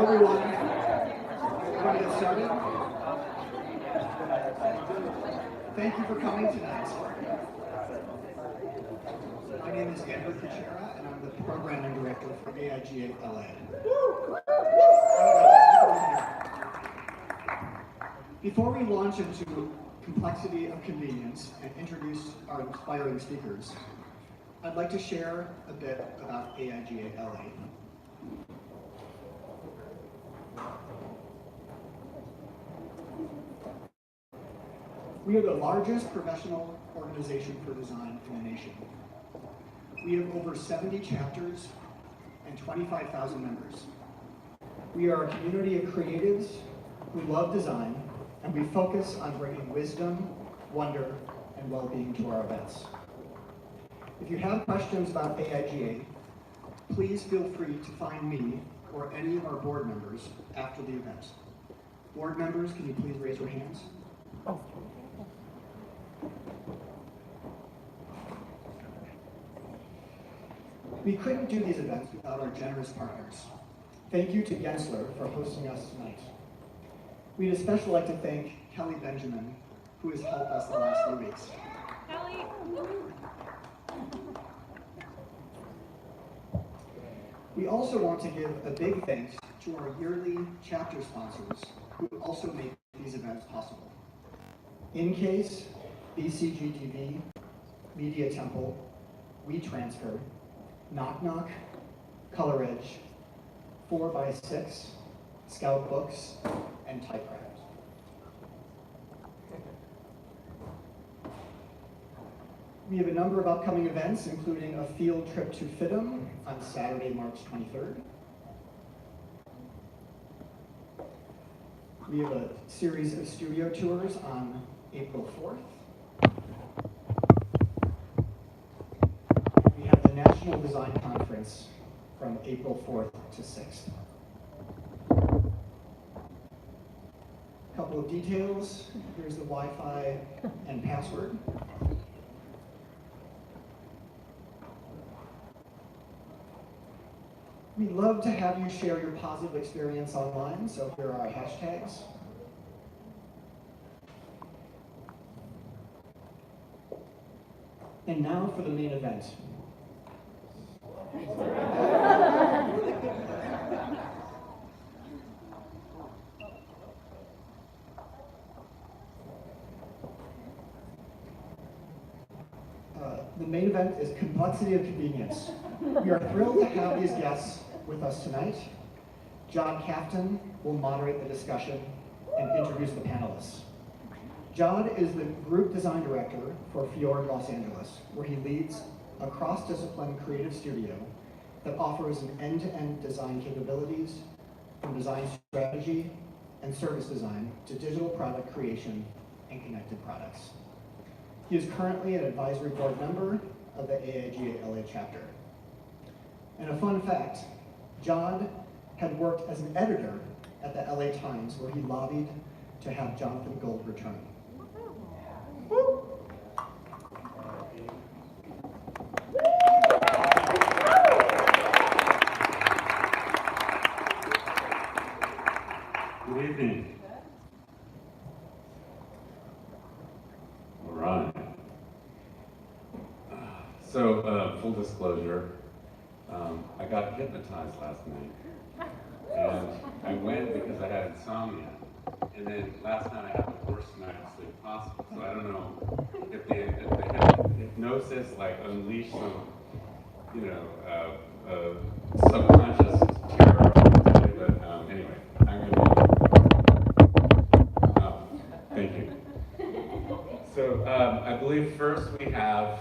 everyone. Want to get started? Thank you for coming tonight. My name is Irvin and I'm the programming director for AIGA LA. Before we launch into complexity of convenience and introduce our inspiring speakers, I'd like to share a bit about AIGA LA. We are the largest professional organization for design in the nation. We have over 70 chapters and 25,000 members. We are a community of creatives who love design, and we focus on bringing wisdom, wonder, and well-being to our events. If you have questions about AIGA, please feel free to find me or any of our board members after the event. Board members, can you please raise your hands? We couldn't do these events without our generous partners. Thank you to Gensler for hosting us tonight. We'd especially like to thank Kelly Benjamin, who has helped us the last few weeks. Kelly! We also want to give a big thanks to our yearly chapter sponsors who also make these events possible. InCase, BCGTV, Media Temple, WeTransfer, Knock Knock, Color Edge, 4x6, Scout Books, and Typecraft. We have a number of upcoming events, including a field trip to FIDM on Saturday, March 23rd. We have a series of studio tours on April 4th. We have the National Design Conference from April 4th to 6th. A couple of details. Here's the Wi-Fi and password. We'd love to have you share your positive experience online, so here are our hashtags. And now for the main event. The main event is complexity of convenience. We are thrilled to have these guests with us tonight. John Kaftan will moderate the discussion and introduce the panelists. John is the Group Design Director for Fjord Los Angeles, where he leads a cross-discipline creative studio that offers an end-to-end design capabilities from design strategy and service design to digital product creation and connected products. He is currently an advisory board member of the AIGA LA chapter. And a fun fact, John had worked as an editor at the LA Times, where he lobbied to have Jonathan Gold return. Good evening. All right. So, full disclosure, I got hypnotized last night, and I went because I had insomnia, and then last night I had the worst night of sleep possible, so I don't know if the hypnosis like unleashed some, subconscious terror, but anyway, I'm gonna thank you. So, I believe first we have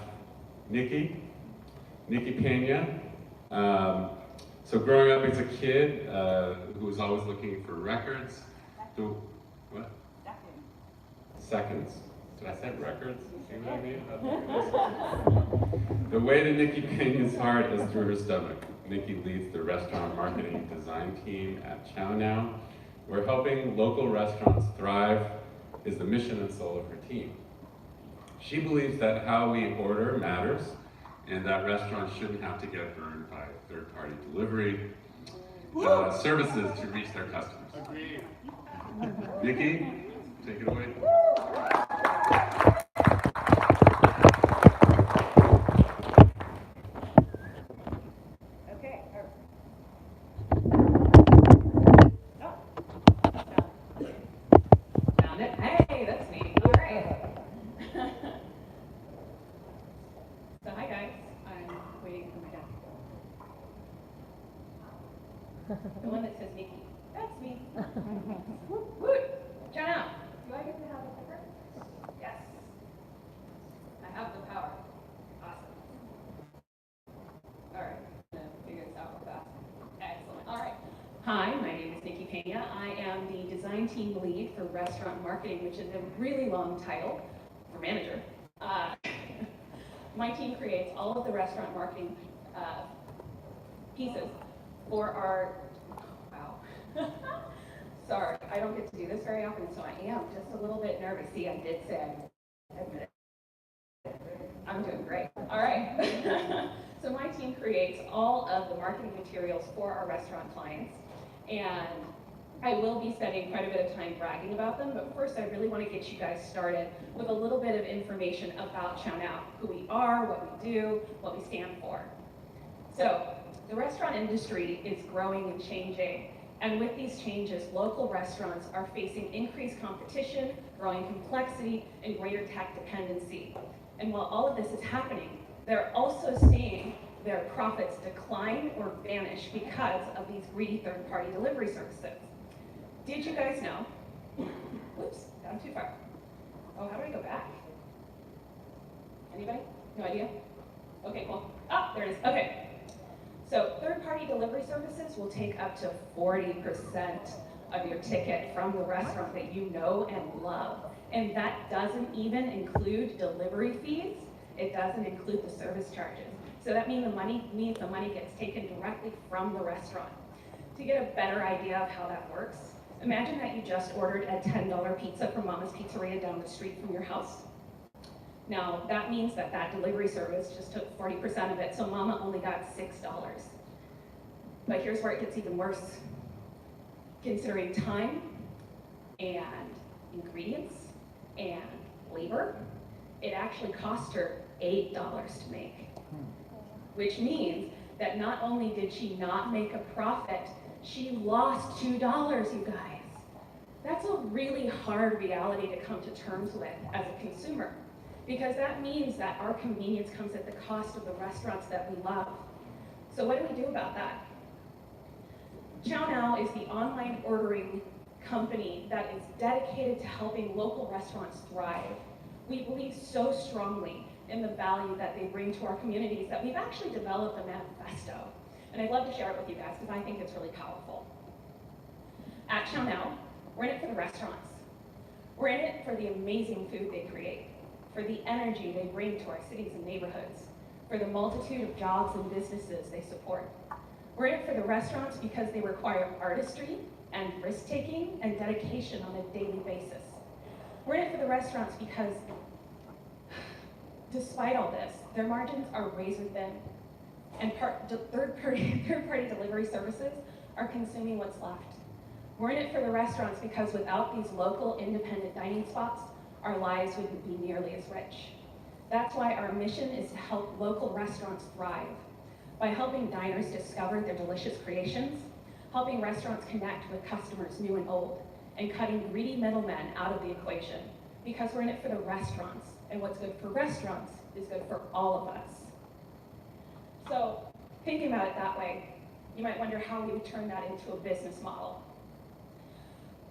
Nicki Peña. So growing up as a kid who was always looking for records. What? Seconds. Did I say records? See what I mean? The way to Nicki Peña's heart is through her stomach. Nicki leads the restaurant marketing design team at Chow Now, where helping local restaurants thrive is the mission and soul of her team. She believes that how we order matters, and that restaurants shouldn't have to get burned by third-party delivery. services to reach their customers. Agreed. Nikki, take it away. Okay. Found it. Hey, that's me. All right. So hi guys. I'm waiting for my dad to go. The one that says Nikki. That's me. Woot woot. Shout out. Do I get to have a clicker? Yes. I have the power. Awesome. All right. I'm gonna figure this out real fast. Excellent. All right. Hi, my name is Nicki Peña. I am the design team lead for restaurant marketing, which is a really long title for manager. My team creates all of the restaurant marketing pieces for our, wow. Sorry, I don't get to do this very often, so I am just a little bit nervous. See, I did say I admit it. I'm doing great. All right. So my team creates all of the marketing materials for our restaurant clients, and I will be spending quite a bit of time bragging about them, but first I really want to get you guys started with a little bit of information about Chow Now, who we are, what we do, what we stand for. So the restaurant industry is growing and changing, and with these changes, local restaurants are facing increased competition, growing complexity, and greater tech dependency. And while all of this is happening, they're also seeing their profits decline or vanish because of these greedy third-party delivery services. Did you guys know? Whoops, gone too far. Oh, how do I go back? Anybody? No idea? Okay, cool. Ah, there it is. Okay. So third-party delivery services will take up to 40% of your ticket from the restaurant that you know and love. And that doesn't even include delivery fees. It doesn't include the service charges. So that means the money gets taken directly from the restaurant. To get a better idea of how that works, imagine that you just ordered a $10 pizza from Mama's Pizzeria down the street from your house. Now, that means that that delivery service just took 40% of it, so Mama only got $6. But here's where it gets even worse. Considering time and ingredients and labor, it actually cost her $8 to make. Which means that not only did she not make a profit, she lost $2, you guys. That's a really hard reality to come to terms with as a consumer, because that means that our convenience comes at the cost of the restaurants that we love. So what do we do about that? Chow Now is the online ordering company that is dedicated to helping local restaurants thrive. We believe so strongly in the value that they bring to our communities that we've actually developed a manifesto. And I'd love to share it with you guys because I think it's really powerful. At Chow Now, we're in it for the restaurants. We're in it for the amazing food they create, for the energy they bring to our cities and neighborhoods, for the multitude of jobs and businesses they support. We're in it for the restaurants because they require artistry and risk-taking and dedication on a daily basis. We're in it for the restaurants because, despite all this, their margins are razor thin, and third-party delivery services are consuming what's left. We're in it for the restaurants because without these local independent dining spots, our lives wouldn't be nearly as rich. That's why our mission is to help local restaurants thrive by helping diners discover their delicious creations, helping restaurants connect with customers new and old, and cutting greedy middlemen out of the equation, because we're in it for the restaurants, and what's good for restaurants is good for all of us. So, thinking about it that way, you might wonder how we would turn that into a business model.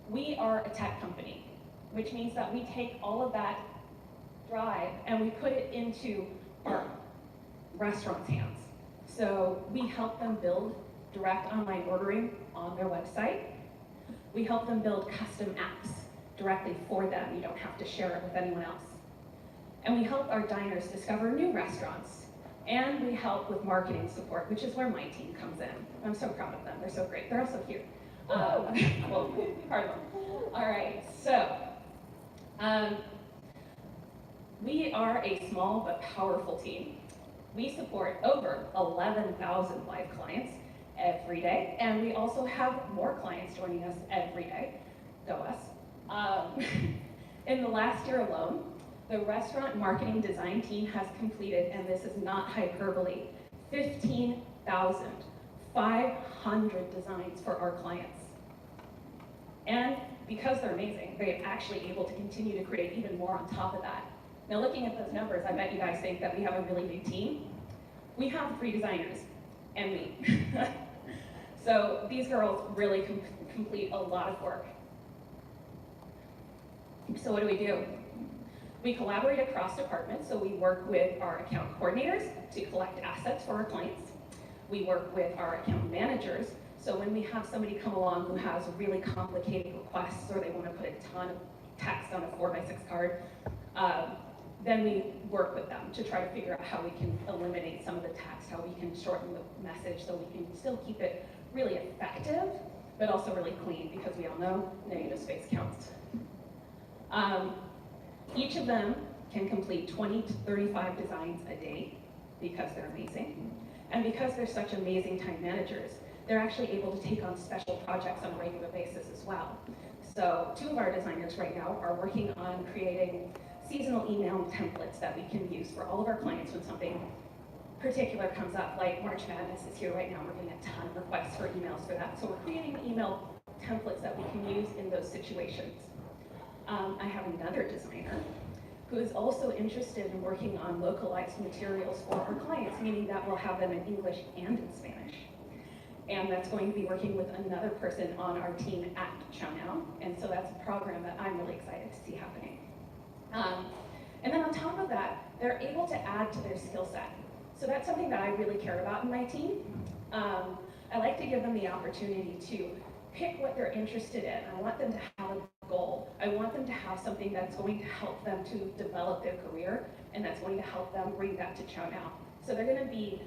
We are a tech company, which means that we take all of that drive and we put it into our restaurants' hands. So we help them build direct online ordering on their website. We help them build custom apps directly for them. You don't have to share it with anyone else. And we help our diners discover new restaurants. And we help with marketing support, which is where my team comes in. I'm so proud of them. They're so great. They're also cute. Well, part of them. All right, so we are a small but powerful team. We support over 11,000 live clients every day. And we also have more clients joining us every day. Go us. In the last year alone, the restaurant marketing design team has completed, and this is not hyperbole, 15,500 designs for our clients. And because they're amazing, they're actually able to continue to create even more on top of that. Now, looking at those numbers, I bet you guys think that we have a really big team. We have 3 designers and me. So these girls really complete a lot of work. So what do? We collaborate across departments, so we work with our account coordinators to collect assets for our clients. We work with our account managers, so when we have somebody come along who has really complicated requests or they want to put a ton of text on a 4x6 card, then we work with them to try to figure out how we can eliminate some of the text, how we can shorten the message so we can still keep it really effective, but also really clean, because we all know negative space counts. Each of them can complete 20 to 35 designs a day because they're amazing. And because they're such amazing time managers, they're actually able to take on special projects on a regular basis as well. So 2 of our designers right now are working on creating seasonal email templates that we can use for all of our clients when something particular comes up, like March Madness is here right now. We're getting a ton of requests for emails for that. So we're creating email templates that we can use in those situations. I have another designer who is also interested in working on localized materials for our clients, meaning that we'll have them in English and in Spanish. And that's going to be working with another person on our team at Chow Now. And so that's a program that I'm really excited to see happening. And then on top of that, they're able to add to their skill set. So that's something that I really care about in my team. I like to give them the opportunity to pick what they're interested in. I want them to have a goal. I want them to have something that's going to help them to develop their career, and that's going to help them bring that to Chow Now. So they're going to be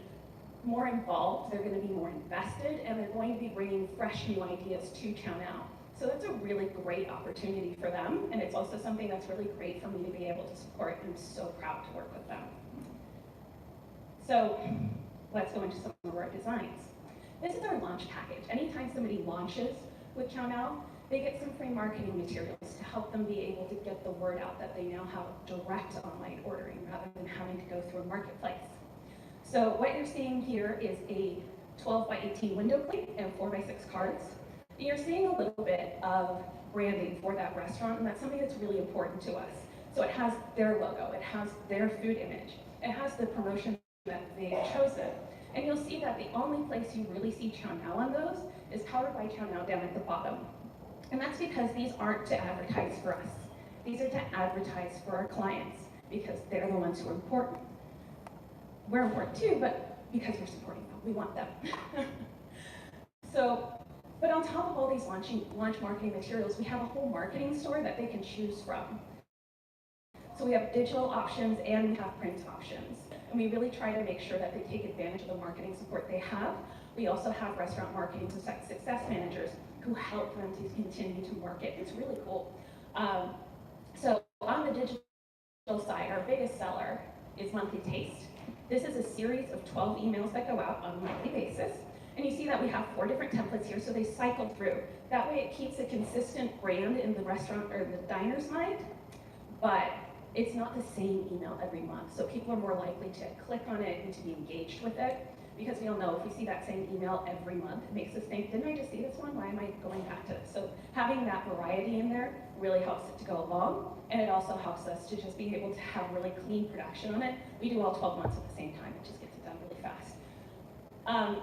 more involved, they're going to be more invested, and they're going to be bringing fresh new ideas to Chow Now. So that's a really great opportunity for them, and it's also something that's really great for me to be able to support. I'm so proud to work with them. So let's go into some of our designs. This is our launch package. Anytime somebody launches with Chow Now, they get some free marketing materials to help them be able to get the word out that they now have direct online ordering rather than having to go through a marketplace. So what you're seeing here is a 12x18 window plate and 4x6 cards. You're seeing a little bit of branding for that restaurant, and that's something that's really important to us. So it has their logo, it has their food image, it has the promotion that they've chosen. And you'll see that the only place you really see Chow Now on those is Powered by Chow Now down at the bottom. And that's because these aren't to advertise for us. These are to advertise for our clients, because they're the ones who are important. We're important too, but because we're supporting them, we want them. But on top of all these launch marketing materials, we have a whole marketing store that they can choose from. So we have digital options and we have print options. And we really try to make sure that they take advantage of the marketing support they have. We also have restaurant marketing success managers who help them to continue to market. It's really cool. So on the digital side, our biggest seller is Monthly Taste. This is a series of 12 emails that go out on a monthly basis. And you see that we have 4 different templates here, so they cycle through. That way it keeps a consistent brand in the restaurant or the diner's mind, but it's not the same email every month. So people are more likely to click on it and to be engaged with it, because we all know if we see that same email every month, it makes us think, didn't I just see this one? Why am I going back to this? So having that variety in there really helps it to go along, and it also helps us to just be able to have really clean production on it. We do all 12 months at the same time. It just gets it done really fast.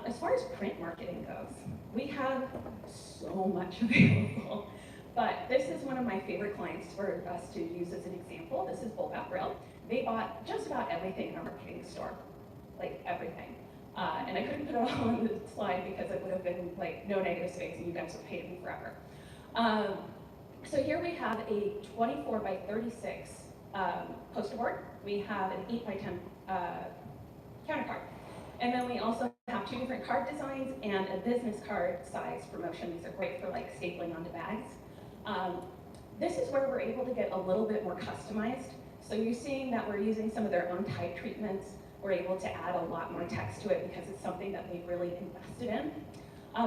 As far as print marketing goes, we have so much available, but this is one of my favorite clients for us to use as an example. This is Bullback Grill. They bought just about everything in our marketing store, like everything. And I couldn't put it all on the slide because it would have been like no negative space and you guys would pay me forever. So here we have a 24x36 poster board. We have an 8x10 counter card. And then we also have 2 different card designs and a business card size promotion. These are great for like stapling onto bags. This is where we're able to get a little bit more customized. So you're seeing that we're using some of their own type treatments. we're able to add a lot more text to it because it's something that they've really invested in.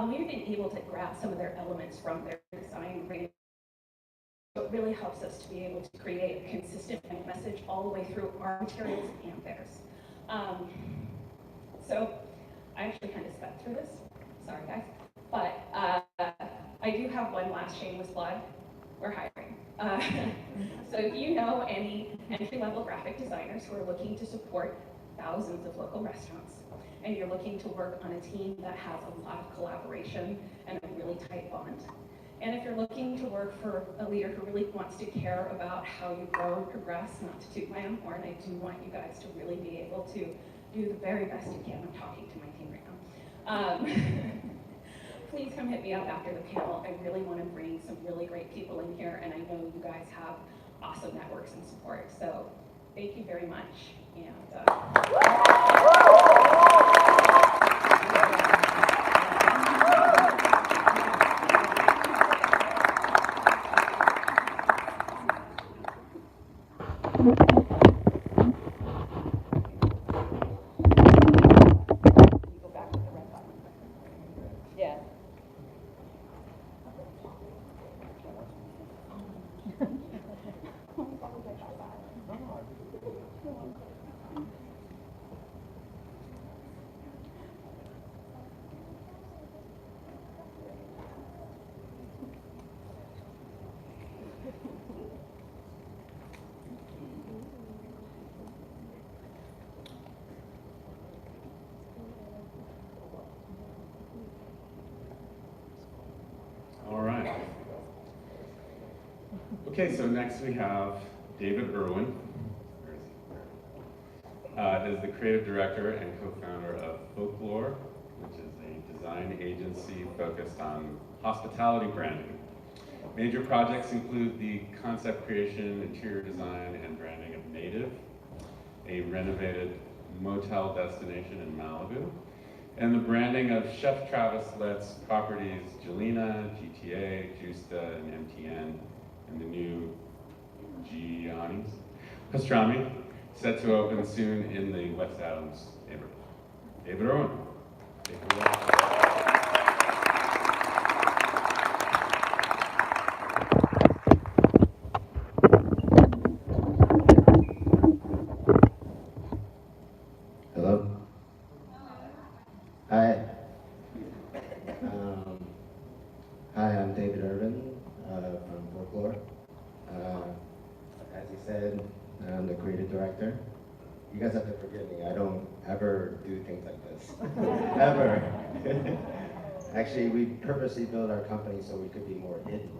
We've been able to grab some of their elements from their design range. It really helps us to be able to create a consistent message all the way through our materials and theirs. So I actually kind of sped through this, sorry guys, but I do have one last shameless plug. We're hiring. So if you know any entry-level graphic designers who are looking to support thousands of local restaurants, and you're looking to work on a team that has a lot of collaboration and a really tight bond, and if you're looking to work for a leader who really wants to care about how you grow and progress, not to toot my own horn, I do want you guys to really be able to do the very best you can. I'm talking to my team right now. Please come hit me up after the panel. I really want to bring some really great people in here, and I know you guys have awesome networks and support. So thank you very much. And go back to the red button. Yeah. All right. Okay, so next we have David Irwin. Is the creative director and co-founder of Folklore, which is a design agency focused on hospitality branding. Major projects include the concept creation, interior design, and branding of Native, a renovated motel destination in Malibu, and the branding of Chef Travis Lett's properties Jelena, GTA, Justa, and MTN, and the new Gianni's Pastrami, set to open soon in the West Adams neighborhood. David Irwin. Take it away. Hello. Hi. Hi, I'm David Irvin from Folklore. As you said, I'm the creative director. You guys have to forgive me. I don't ever do things like this. Ever. Actually, we purposely built our company so we could be more hidden.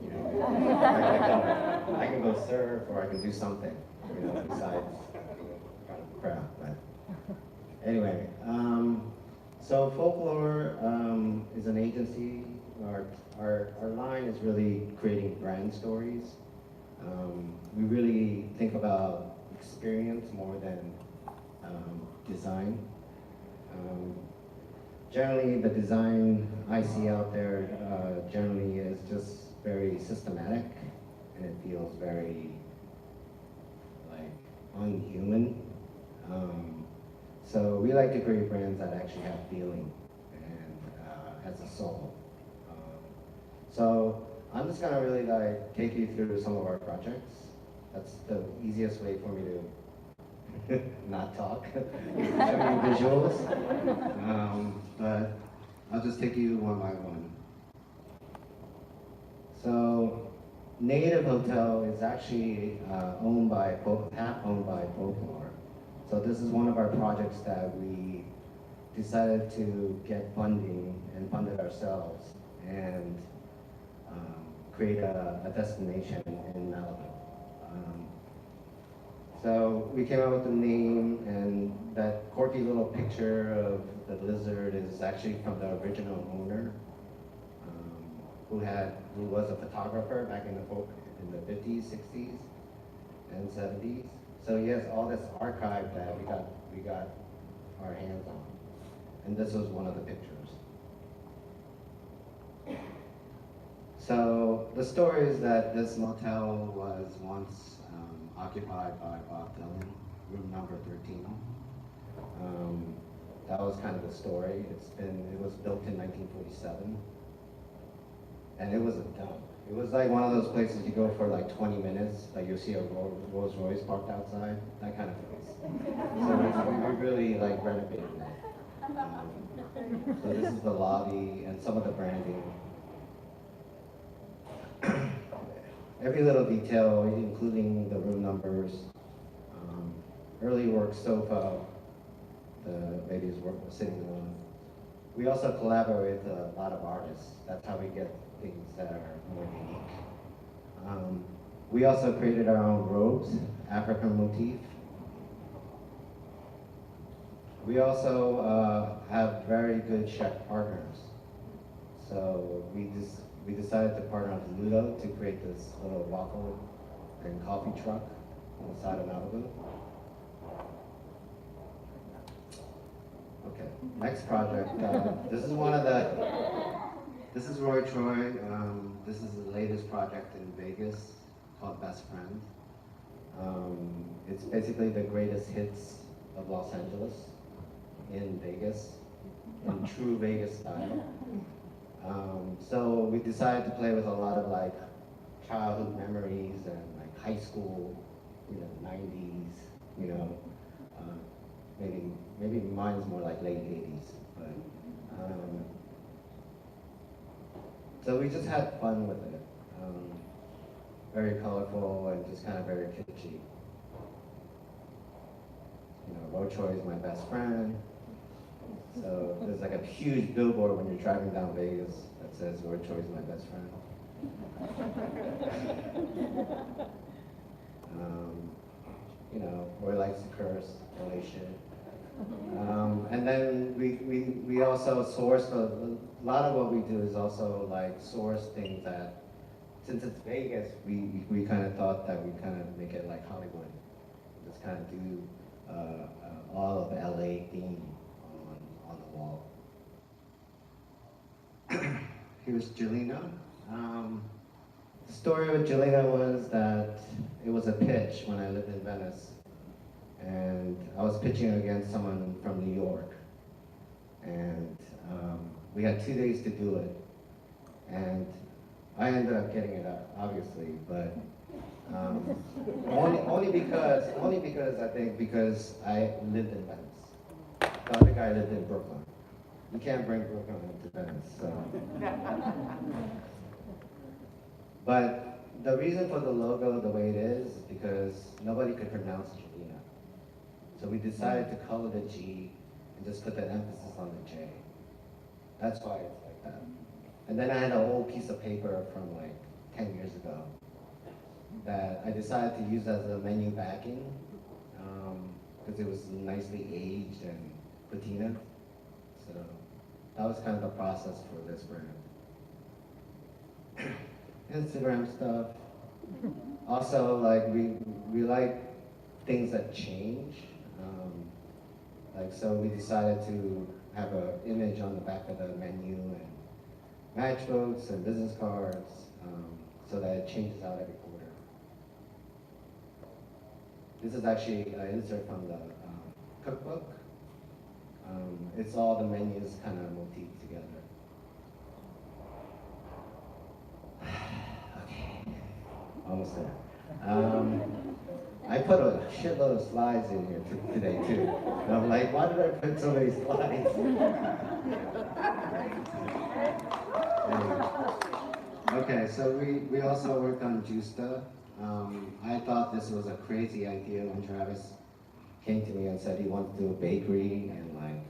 You know, I can go surf or I can do something, you know, besides kind of crap. But anyway, so Folklore is an agency. Our line is really creating brand stories. We really think about experience more than design. Generally, the design I see out there generally is just very systematic, and it feels very like unhuman. So we like to create brands that actually have feeling and has a soul. So I'm just gonna really like take you through some of our projects. That's the easiest way for me to not talk, having visuals. But I'll just take you one by one. So Native Hotel is actually half owned by Folklore. So this is one of our projects that we decided to get funding and fund it ourselves and create a destination in Malibu. So we came up with the name, and that quirky little picture of the lizard is actually from the original owner, who was a photographer back in the 50s, 60s, and 70s. So he has all this archive that we got our hands on, and this was one of the pictures. So the story is that this motel was once occupied by Bob Dylan, room number 13. That was kind of the story. It was built in 1947, and it was a dump. It was like one of those places you go for like 20 minutes, like you'll see a Rolls Royce parked outside, that kind of place. So we really like renovated it. So this is the lobby and some of the branding. Every little detail, including the room numbers, early work sofa, the ladies were sitting on. We also collaborate with a lot of artists. That's how we get things that are more unique. We also created our own robes, African motif. We also have very good chef partners. So we decided to partner with Ludo to create this little waffle and coffee truck on the side of Malibu. Okay, next project. This is this is Roy Troy. This is the latest project in Vegas called Best Friend. It's basically the greatest hits of Los Angeles in Vegas, in true Vegas style. So we decided to play with a lot of like childhood memories and like high school, 90s, maybe mine's more like late 80s, but so we just had fun with it. Very colorful and just kind of very kitschy. Roy Troy is my best friend. So there's like a huge billboard when you're driving down Vegas that says Roy Troy is my best friend. Roy likes to curse, relation. And then we also source, a lot of what we do is also like source things that, since it's Vegas, we kind of thought that we'd kind of make it like Hollywood. Just kind of do all of LA theme on the wall. Here's Jelena. The story with Jelena was that it was a pitch when I lived in Venice. And I was pitching against someone from New York. And we had 2 days to do it. And I ended up getting it up, obviously, but only because I think because I lived in Venice. The other guy lived in Brooklyn. You can't bring Brooklyn into Venice, so. But the reason for the logo the way it is because nobody could pronounce Jelena. So we decided to color the G and just put that emphasis on the J. That's why it's like that. And then I had an old piece of paper from like 10 years ago that I decided to use as a menu backing because it was nicely aged and patina. So that was kind of the process for this brand. Instagram stuff. Also, like we like things that change. So we decided to have an image on the back of the menu and matchbooks and business cards so that it changes out every quarter. This is actually an insert from the cookbook. It's all the menus kind of motifed together. Okay, almost there. I put a shitload of slides in here today too. And I'm like, why did I put so many slides? Okay, so we also worked on Justa. I thought this was a crazy idea when Travis came to me and said he wanted to do a bakery and like,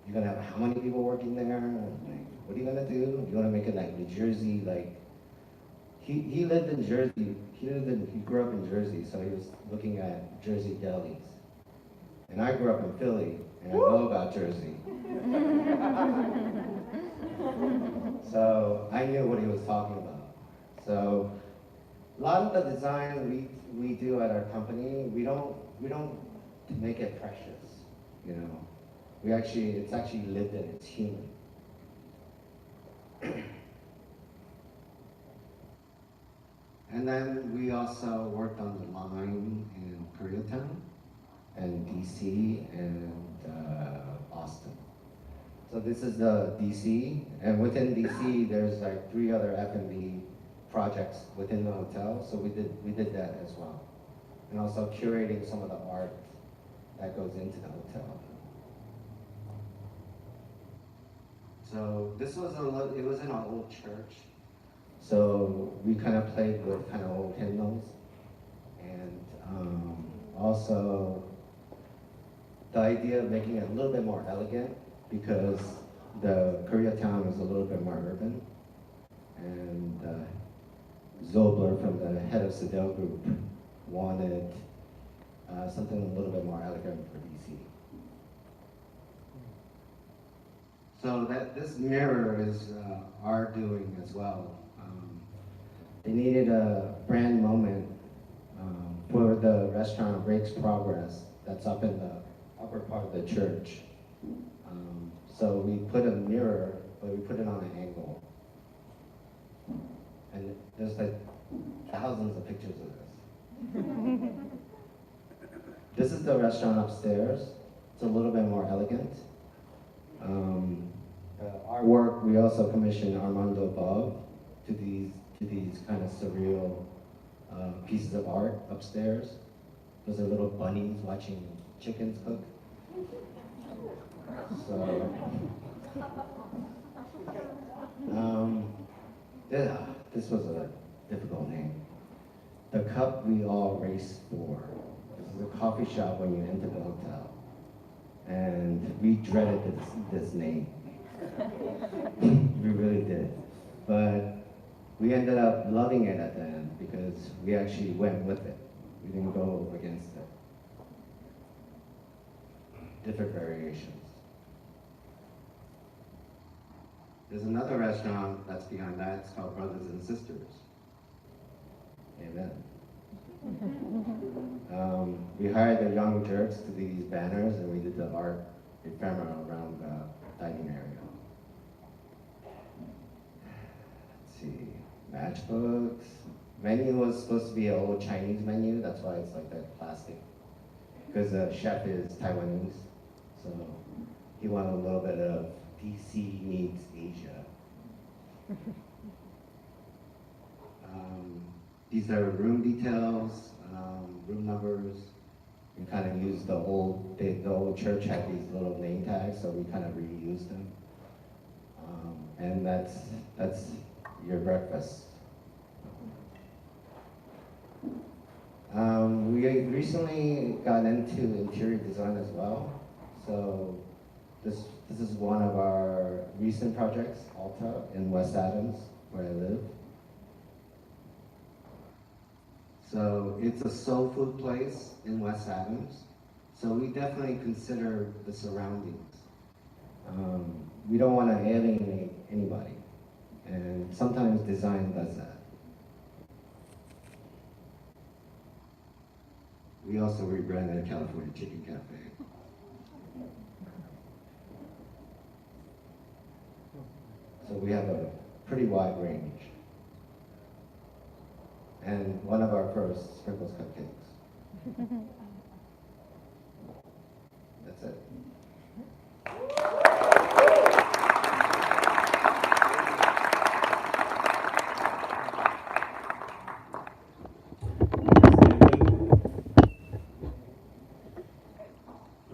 you're gonna have how many people working there? And like, what are you gonna do? You wanna make it like New Jersey, like, he lived in Jersey, he grew up in Jersey, so he was looking at Jersey delis. And I grew up in Philly, and I know about Jersey. So I knew what he was talking about. So a lot of the design we do at our company, we don't make it precious, it's actually lived in, it's human. And then we also worked on the line in Koreatown and DC and Austin. So this is the DC, and within DC, there's like 3 other F&B projects within the hotel. So we did that as well, and also curating some of the art that goes into the hotel. So this was it was in an old church. So we kind of played with kind of old hymnals, and also the idea of making it a little bit more elegant, because the Koreatown is a little bit more urban, and Zobler, from the head of Sedell Group, wanted something a little bit more elegant for DC. So this mirror is our doing as well. They needed a brand moment for the restaurant Rake's Progress that's up in the upper part of the church. So we put a mirror, but we put it on an angle. And there's like thousands of pictures of this. This is the restaurant upstairs. It's a little bit more elegant. Our work, we also commissioned Armando Bob to these kind of surreal pieces of art upstairs. Those are little bunnies watching chickens cook. So, yeah, this was a difficult name. The cup we all race for. This is a coffee shop when you enter the hotel. And we dreaded this name. We really did. But we ended up loving it at the end because we actually went with it. We didn't go against it. Different variations. There's another restaurant that's behind that. It's called Brothers and Sisters. Amen. We hired the young jerks to do these banners, and we did the art ephemera around the dining area. Let's see, matchbooks. Menu was supposed to be an old Chinese menu. That's why it's like that plastic. Because the chef is Taiwanese, so he wanted a little bit of DC meets Asia. These are room details, room numbers. We kind of used the old church had these little name tags, so we kind of reused them. And that's your breakfast. We recently got into interior design as well. So this is one of our recent projects, Alta, in West Adams, where I live. So it's a soul food place in West Adams. So we definitely consider the surroundings. We don't want to alienate anybody. And sometimes design does that. We also rebranded California Chicken Cafe. So we have a pretty wide range. And one of our first sprinkles cupcakes. That's it.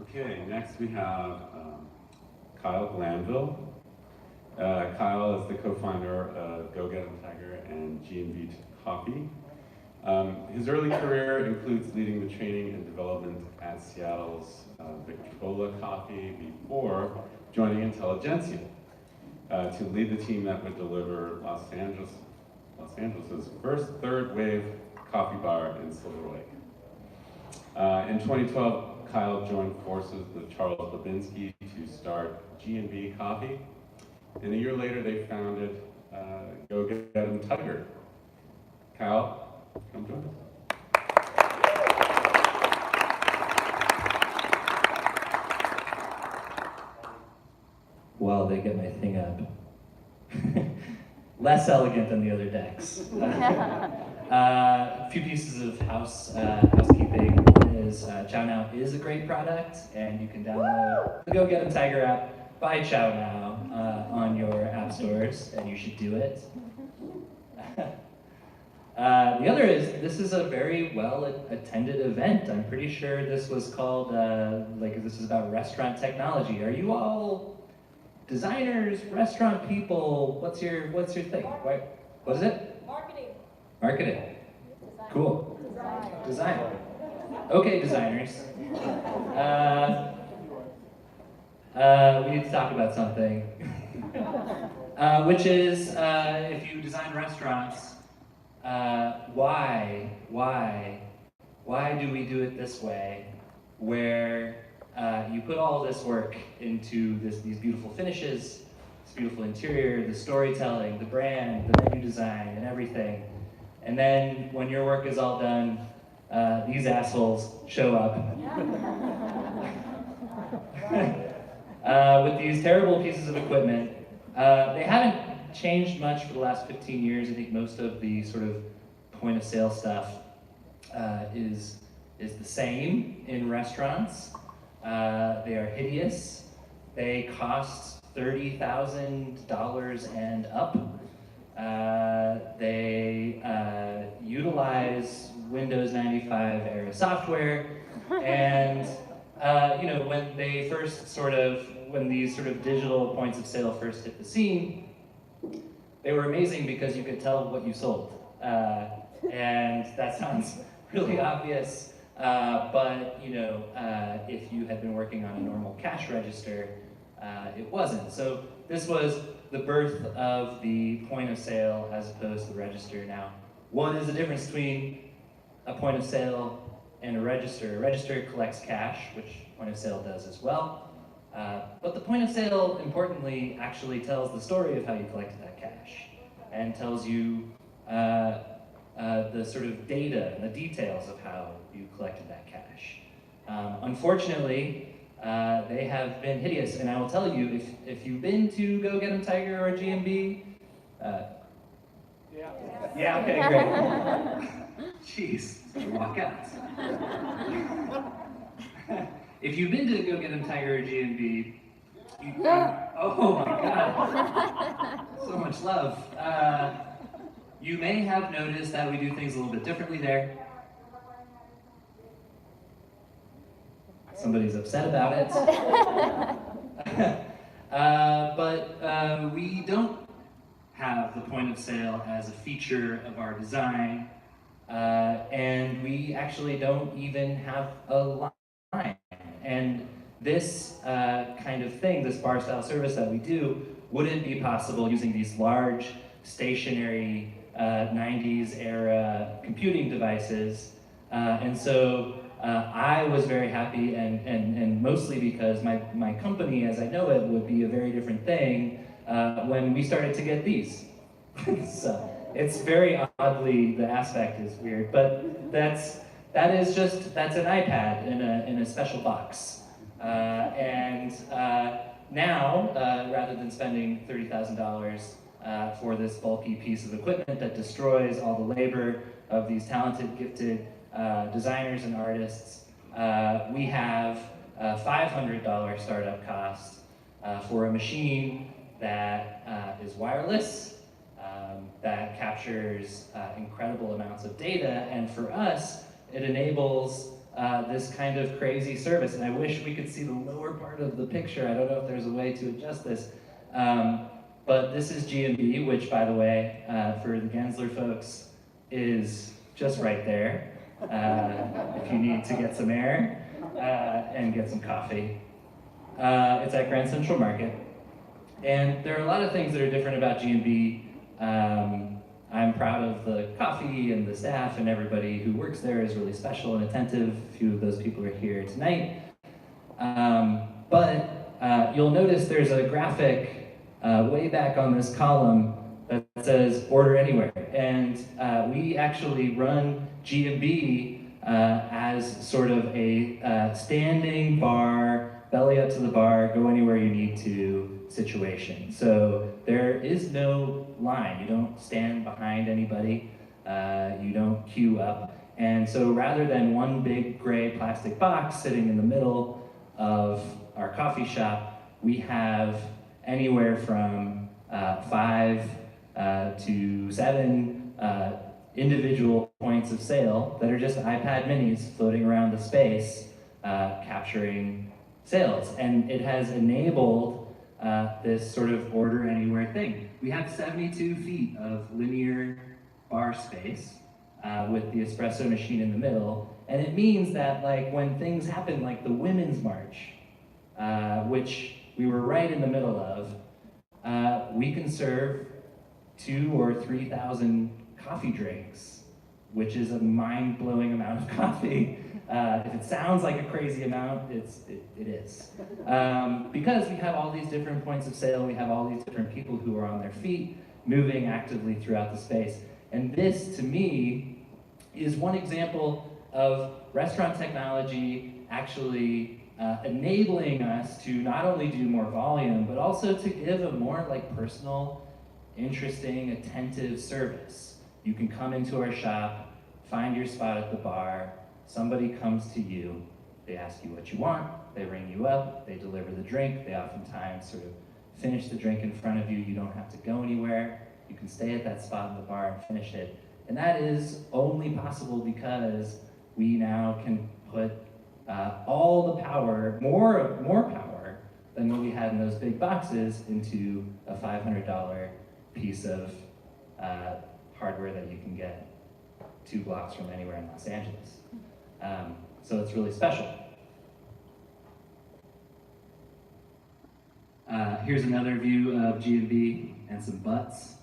Okay, next we have Kyle Glanville. Kyle is the co-founder of Go Get 'em Tiger and G&B Coffee. His early career includes leading the training and development at Seattle's Victrola Coffee before joining Intelligentsia to lead the team that would deliver Los Angeles' first third wave coffee bar in Silver Lake. In 2012, Kyle joined forces with Charles Babinski to start G&B Coffee, and a year later they founded Go Get 'em Tiger. Kyle, come join us. While they get my thing up. Less elegant than the other decks. A few pieces of housekeeping. One is Chow Now is a great product, and you can download the Go Get 'em Tiger app by Chow Now on your app stores, and you should do it. The other is, this is a very well-attended event. I'm pretty sure this was called, this is about restaurant technology. Are you all designers, restaurant people? What's your thing? What is it? Marketing. Cool. Design. Okay, designers. We need to talk about something. Which is, if you design restaurants, why do we do it this way, where you put all this work into these beautiful finishes, this beautiful interior, the storytelling, the brand, the menu design, and everything, and then when your work is all done, these assholes show up with these terrible pieces of equipment. They haven't changed much for the last 15 years. I think most of the sort of point of sale stuff is the same in restaurants. They are hideous. They cost $30,000 and up. They utilize Windows 95 era software, and when these sort of digital points of sale first hit the scene, they were amazing because you could tell what you sold. And that sounds really obvious, but if you had been working on a normal cash register, it wasn't. So this was the birth of the point of sale as opposed to the register. Now, what is the difference between a point of sale and a register? A register collects cash, which point of sale does as well. But the point of sale, importantly, actually tells the story of how you collected that cash and tells you the sort of data and the details of how you collected that cash. Unfortunately, they have been hideous, and I will tell you, if you've been to Go Get 'em Tiger or GMB, yeah, okay, great. Jeez, walk out. If you've been to Go Get 'em Tiger or GMB, oh my God, so much love. You may have noticed that we do things a little bit differently there. Somebody's upset about it. But we don't have the point of sale as a feature of our design, and we actually don't even have a line. And this kind of thing, this bar style service that we do, wouldn't be possible using these large stationary 90s era computing devices. And so I was very happy, and mostly because my company, as I know it, would be a very different thing when we started to get these. So it's very oddly, the aspect is weird, but that's an iPad in a special box. Now, rather than spending $30,000 for this bulky piece of equipment that destroys all the labor of these talented, gifted designers and artists, we have a $500 startup cost for a machine that is wireless, that captures incredible amounts of data, and for us, it enables this kind of crazy service. And I wish we could see the lower part of the picture. I don't know if there's a way to adjust this. But this is GMB, which, by the way, for the Gensler folks, is just right there. If you need to get some air and get some coffee. It's at Grand Central Market. And there are a lot of things that are different about GMB. I'm proud of the coffee and the staff, and everybody who works there is really special and attentive. A few of those people are here tonight. But you'll notice there's a graphic way back on this column that says order anywhere. And we actually run GMB as sort of a standing bar, belly up to the bar, go anywhere you need to situation. So there is no line. You don't stand behind anybody. You don't queue up. And so rather than one big gray plastic box sitting in the middle of our coffee shop, we have anywhere from 5 to 7 individual points of sale that are just iPad minis floating around the space, capturing sales. And it has enabled this sort of order anywhere thing. We have 72 feet of linear bar space with the espresso machine in the middle. And it means that like when things happen like the Women's March, which we were right in the middle of, we can serve 2,000 or 3,000 coffee drinks, which is a mind-blowing amount of coffee. If it sounds like a crazy amount, it is. Because we have all these different points of sale, we have all these different people who are on their feet, moving actively throughout the space. And this, to me, is one example of restaurant technology actually enabling us to not only do more volume, but also to give a more like personal, interesting, attentive service. You can come into our shop, find your spot at the bar, somebody comes to you, they ask you what you want, they ring you up, they deliver the drink, they oftentimes sort of finish the drink in front of you, you don't have to go anywhere, you can stay at that spot in the bar and finish it. And that is only possible because we now can put all the power, more power than what we had in those big boxes into a $500 piece of hardware that you can get 2 blocks from anywhere in Los Angeles. So it's really special. Here's another view of G&B and some butts.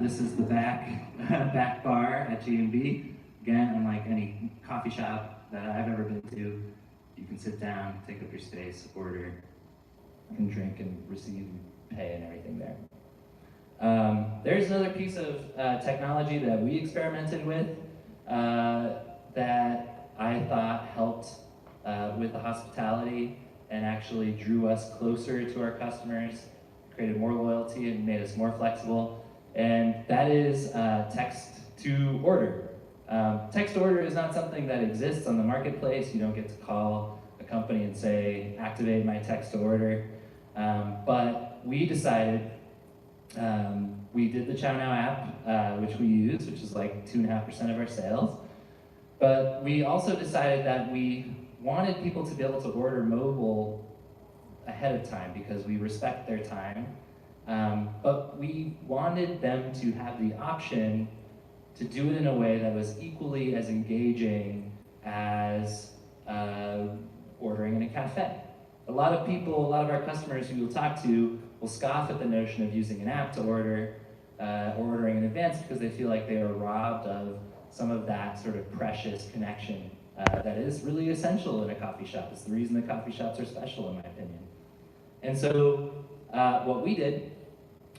This is the back bar at G&B. Again, unlike any coffee shop that I've ever been to, you can sit down, take up your space, order, and drink and receive and pay and everything there. There's another piece of technology that we experimented with that I thought helped with the hospitality and actually drew us closer to our customers, created more loyalty and made us more flexible, and that is text to order. Text to order is not something that exists on the marketplace. You don't get to call a company and say, activate my text to order. But we decided, we did the Chow Now app, which we use, which is like 2.5% of our sales. But we also decided that we wanted people to be able to order mobile ahead of time because we respect their time. But we wanted them to have the option to do it in a way that was equally as engaging as ordering in a cafe. A lot of people, a lot of our customers who you'll talk to will scoff at the notion of using an app to order or ordering in advance because they feel like they are robbed of some of that sort of precious connection that is really essential in a coffee shop. It's the reason that coffee shops are special, in my opinion. And so what we did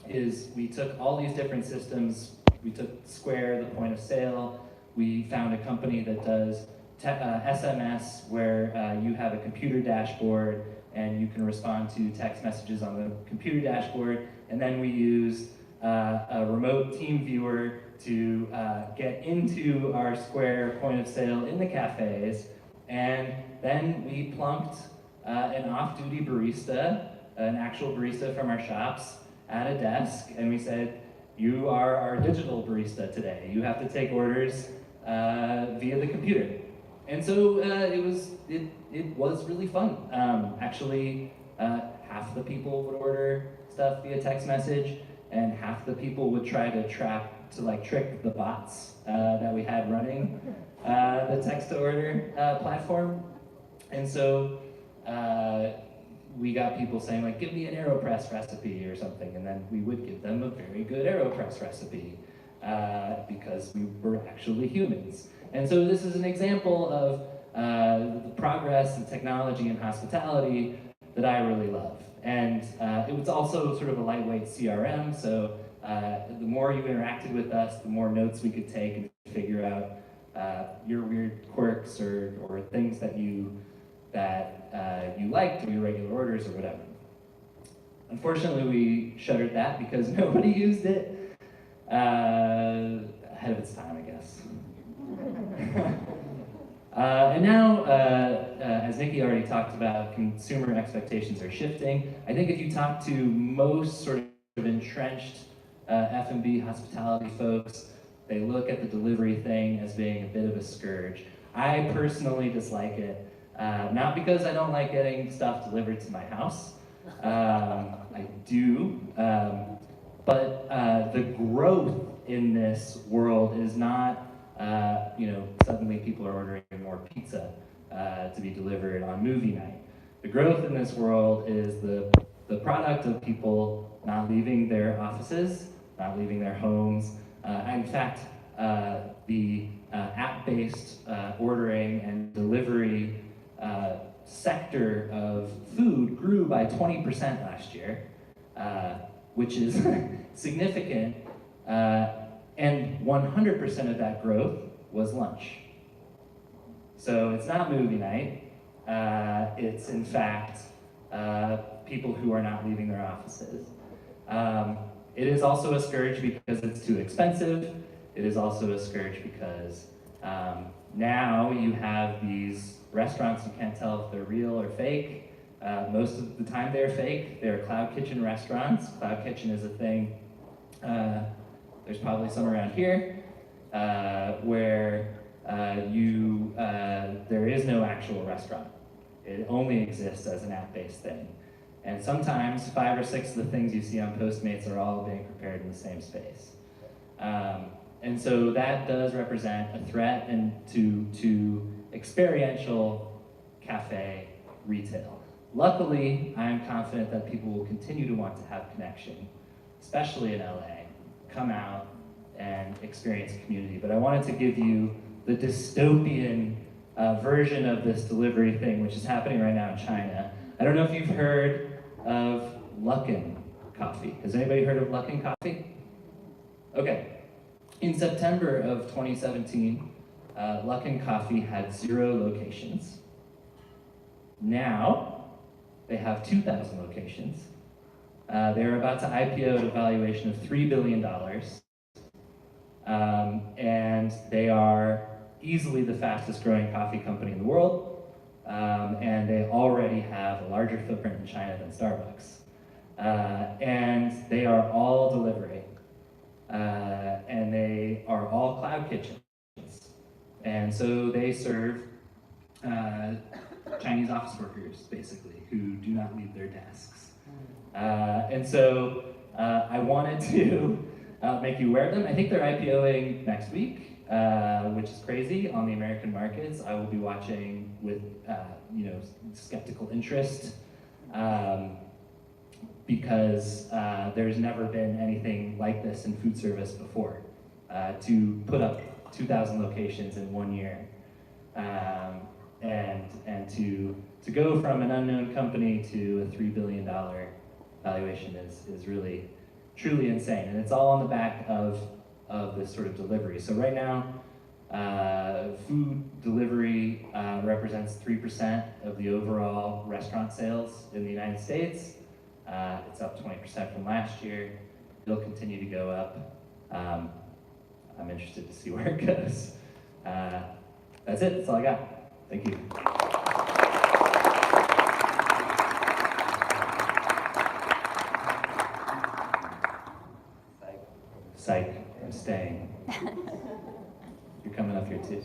is we took all these different systems. We took Square, the point of sale. We found a company that does SMS, where you have a computer dashboard and you can respond to text messages on the computer dashboard. And then we used a remote team viewer to get into our Square point of sale in the cafes. And then we plunked an off-duty barista, an actual barista from our shops, at a desk, and we said, you are our digital barista today. You have to take orders via the computer. And so it was really fun. Actually, half the people would order stuff via text message, and half the people would try to trick the bots that we had running the text to order platform. And so we got people saying like, give me an AeroPress recipe or something, and then we would give them a very good AeroPress recipe because we were actually humans. And so this is an example of the progress and technology in hospitality that I really love. And it was also sort of a lightweight CRM, so the more you interacted with us, the more notes we could take and figure out your weird quirks or things that you liked or your regular orders or whatever. Unfortunately, we shuttered that because nobody used it ahead of its time, I guess. And now, as Nikki already talked about, consumer expectations are shifting. I think if you talk to most sort of entrenched F&B hospitality folks, they look at the delivery thing as being a bit of a scourge. I personally dislike it, not because I don't like getting stuff delivered to my house. I do, but the growth in this world is not, suddenly people are ordering more pizza to be delivered on movie night. The growth in this world is the product of people not leaving their offices, not leaving their homes. In fact, the app-based ordering and delivery sector of food grew by 20% last year, which is significant, and 100% of that growth was lunch. So it's not movie night, it's in fact people who are not leaving their offices. It is also a scourge because it's too expensive. It is also a scourge because now you have these restaurants, you can't tell if they're real or fake. Most of the time they're fake. They're cloud kitchen restaurants. Cloud kitchen is a thing, there's probably some around here, where there is no actual restaurant. It only exists as an app-based thing. And sometimes 5 or 6 of the things you see on Postmates are all being prepared in the same space. And so that does represent a threat to experiential cafe retail. Luckily, I'm confident that people will continue to want to have connection, especially in LA, come out and experience community. But I wanted to give you the dystopian version of this delivery thing, which is happening right now in China. I don't know if you've heard of Luckin Coffee. Has anybody heard of Luckin Coffee? Okay. In September of 2017, Luckin Coffee had 0 locations. Now, they have 2,000 locations. They're about to IPO at a valuation of $3 billion. And they are easily the fastest growing coffee company in the world. And they already have a larger footprint in China than Starbucks. And they are all delivery. And they are all cloud kitchens. And so they serve Chinese office workers, basically, who do not leave their desks. And so I wanted to make you aware of them. I think they're IPOing next week, which is crazy on the American markets. I will be watching with skeptical interest because there's never been anything like this in food service before. To put up 2,000 locations in 1 year, and to go from an unknown company to a $3 billion valuation is really, truly insane. And it's all on the back of this sort of delivery. So right now, food delivery represents 3% of the overall restaurant sales in the United States. It's up 20% from last year. It'll continue to go up. I'm interested to see where it goes. That's it, that's all I got. Thank you. Psych, I'm staying. You're coming up here too.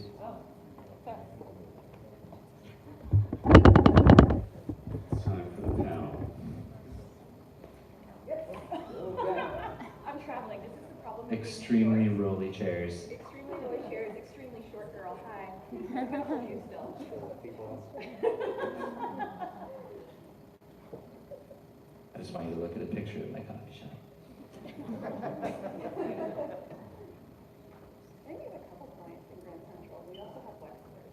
It's time for the panel. I'm traveling. This is the problem. Extremely rolly chairs. Extremely low chairs. Extremely short girl. Hi. How are you still? I just want you to look at a picture of my coffee shop. I think we have a couple clients in Grand Central. We also have Wexford.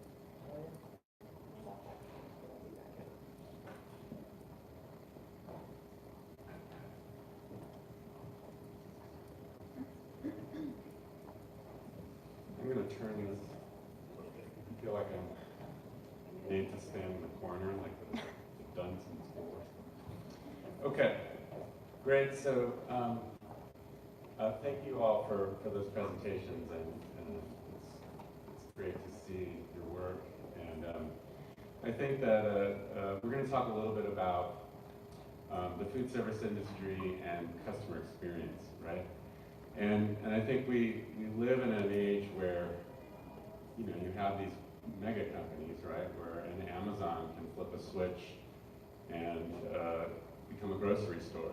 I'm going to turn this. I feel like I'm made to stand in the corner like the Dunson's board. Okay, great. So thank you all for those presentations, and it's great to see your work. And And I think that we're going to talk a little bit about the food service industry and customer experience, right? And I think we live in an age where, you know, you have these mega companies, right, where an Amazon can flip a switch and become a grocery store.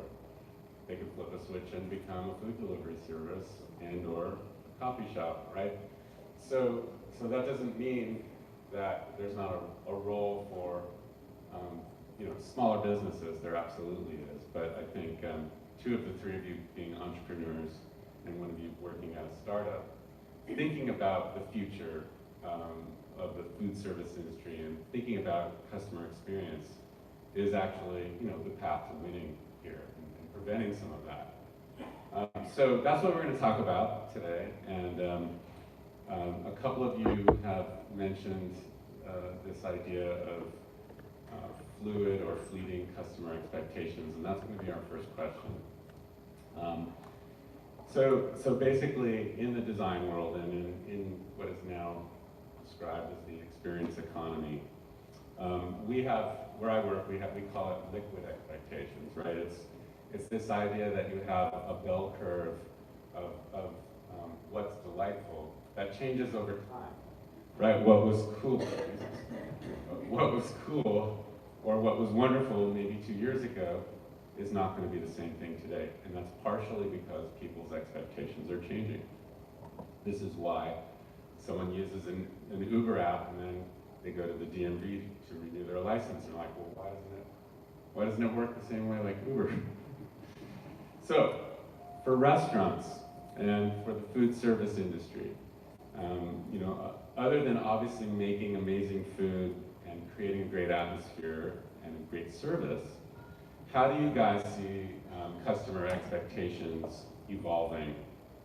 They can flip a switch and become a food delivery service and or a coffee shop, right? So that doesn't mean that there's not a role for you know, smaller businesses. There absolutely is, but I think two of the three of you being entrepreneurs and one of you working at a startup, thinking about the future of the food service industry and thinking about customer experience is actually, you know, the path to winning here and preventing some of that. So that's what we're going to talk about today, and a couple of you have mentioned this idea of fluid or fleeting customer expectations, and that's going to be our first question. So basically, in the design world and in what is now described as the experience economy, we have, where I work, we call it liquid expectations, right? It's this idea that you have a bell curve of what's delightful that changes over time, right? What was cool or what was wonderful maybe 2 years ago is not going to be the same thing today. And that's partially because people's expectations are changing. This is why someone uses an Uber app and then they go to the DMV to renew their license and they're like, well, why doesn't it work the same way like Uber? So for restaurants and for the food service industry, you know, other than obviously making amazing food and creating a great atmosphere and a great service, how do you guys see customer expectations evolving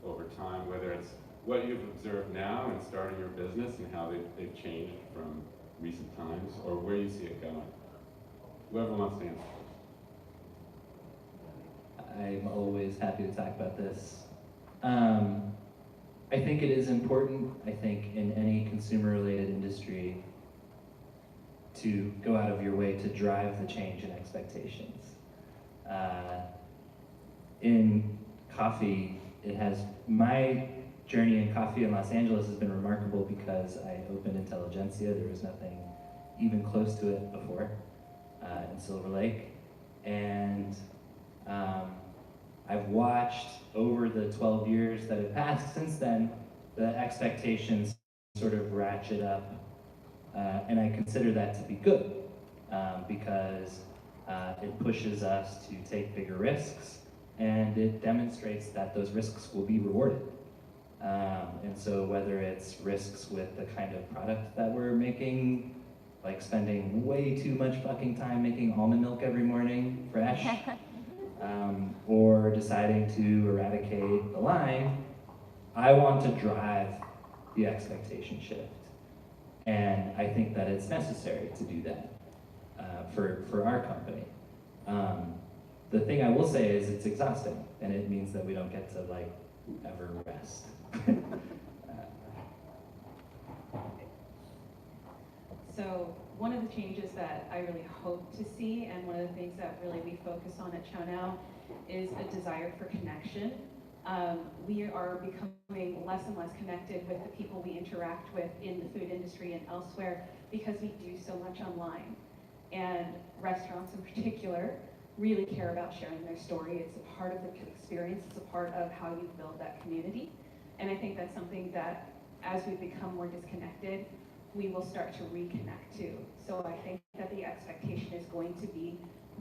over time, whether it's what you've observed now in starting your business and how they've changed from recent times, or where you see it going? Whoever wants to answer. I'm always happy to talk about this. I think it is important, I think, in any consumer-related industry to go out of your way to drive the change in expectations. In coffee, my journey in coffee in Los Angeles has been remarkable because I opened Intelligentsia. There was nothing even close to it before in Silver Lake. And I've watched over the 12 years that have passed since then, the expectations sort of ratchet up. And I consider that to be good because it pushes us to take bigger risks and it demonstrates that those risks will be rewarded. And so whether it's risks with the kind of product that we're making, like spending way too much fucking time making almond milk every morning, fresh, or deciding to eradicate the line, I want to drive the expectation shift. And I think that it's necessary to do that for our company. The thing I will say is it's exhausting, and it means that we don't get to like ever rest. So one of the changes that I really hope to see, and one of the things that really we focus on at Chow is a desire for connection. We are becoming less and less connected with the people we interact with in the food industry and elsewhere because we do so much online. And restaurants in particular really care about sharing their story. It's a part of the experience. It's a part of how you build that community. And I think that's something that as we become more disconnected, we will start to reconnect to. So I think that the expectation is going to be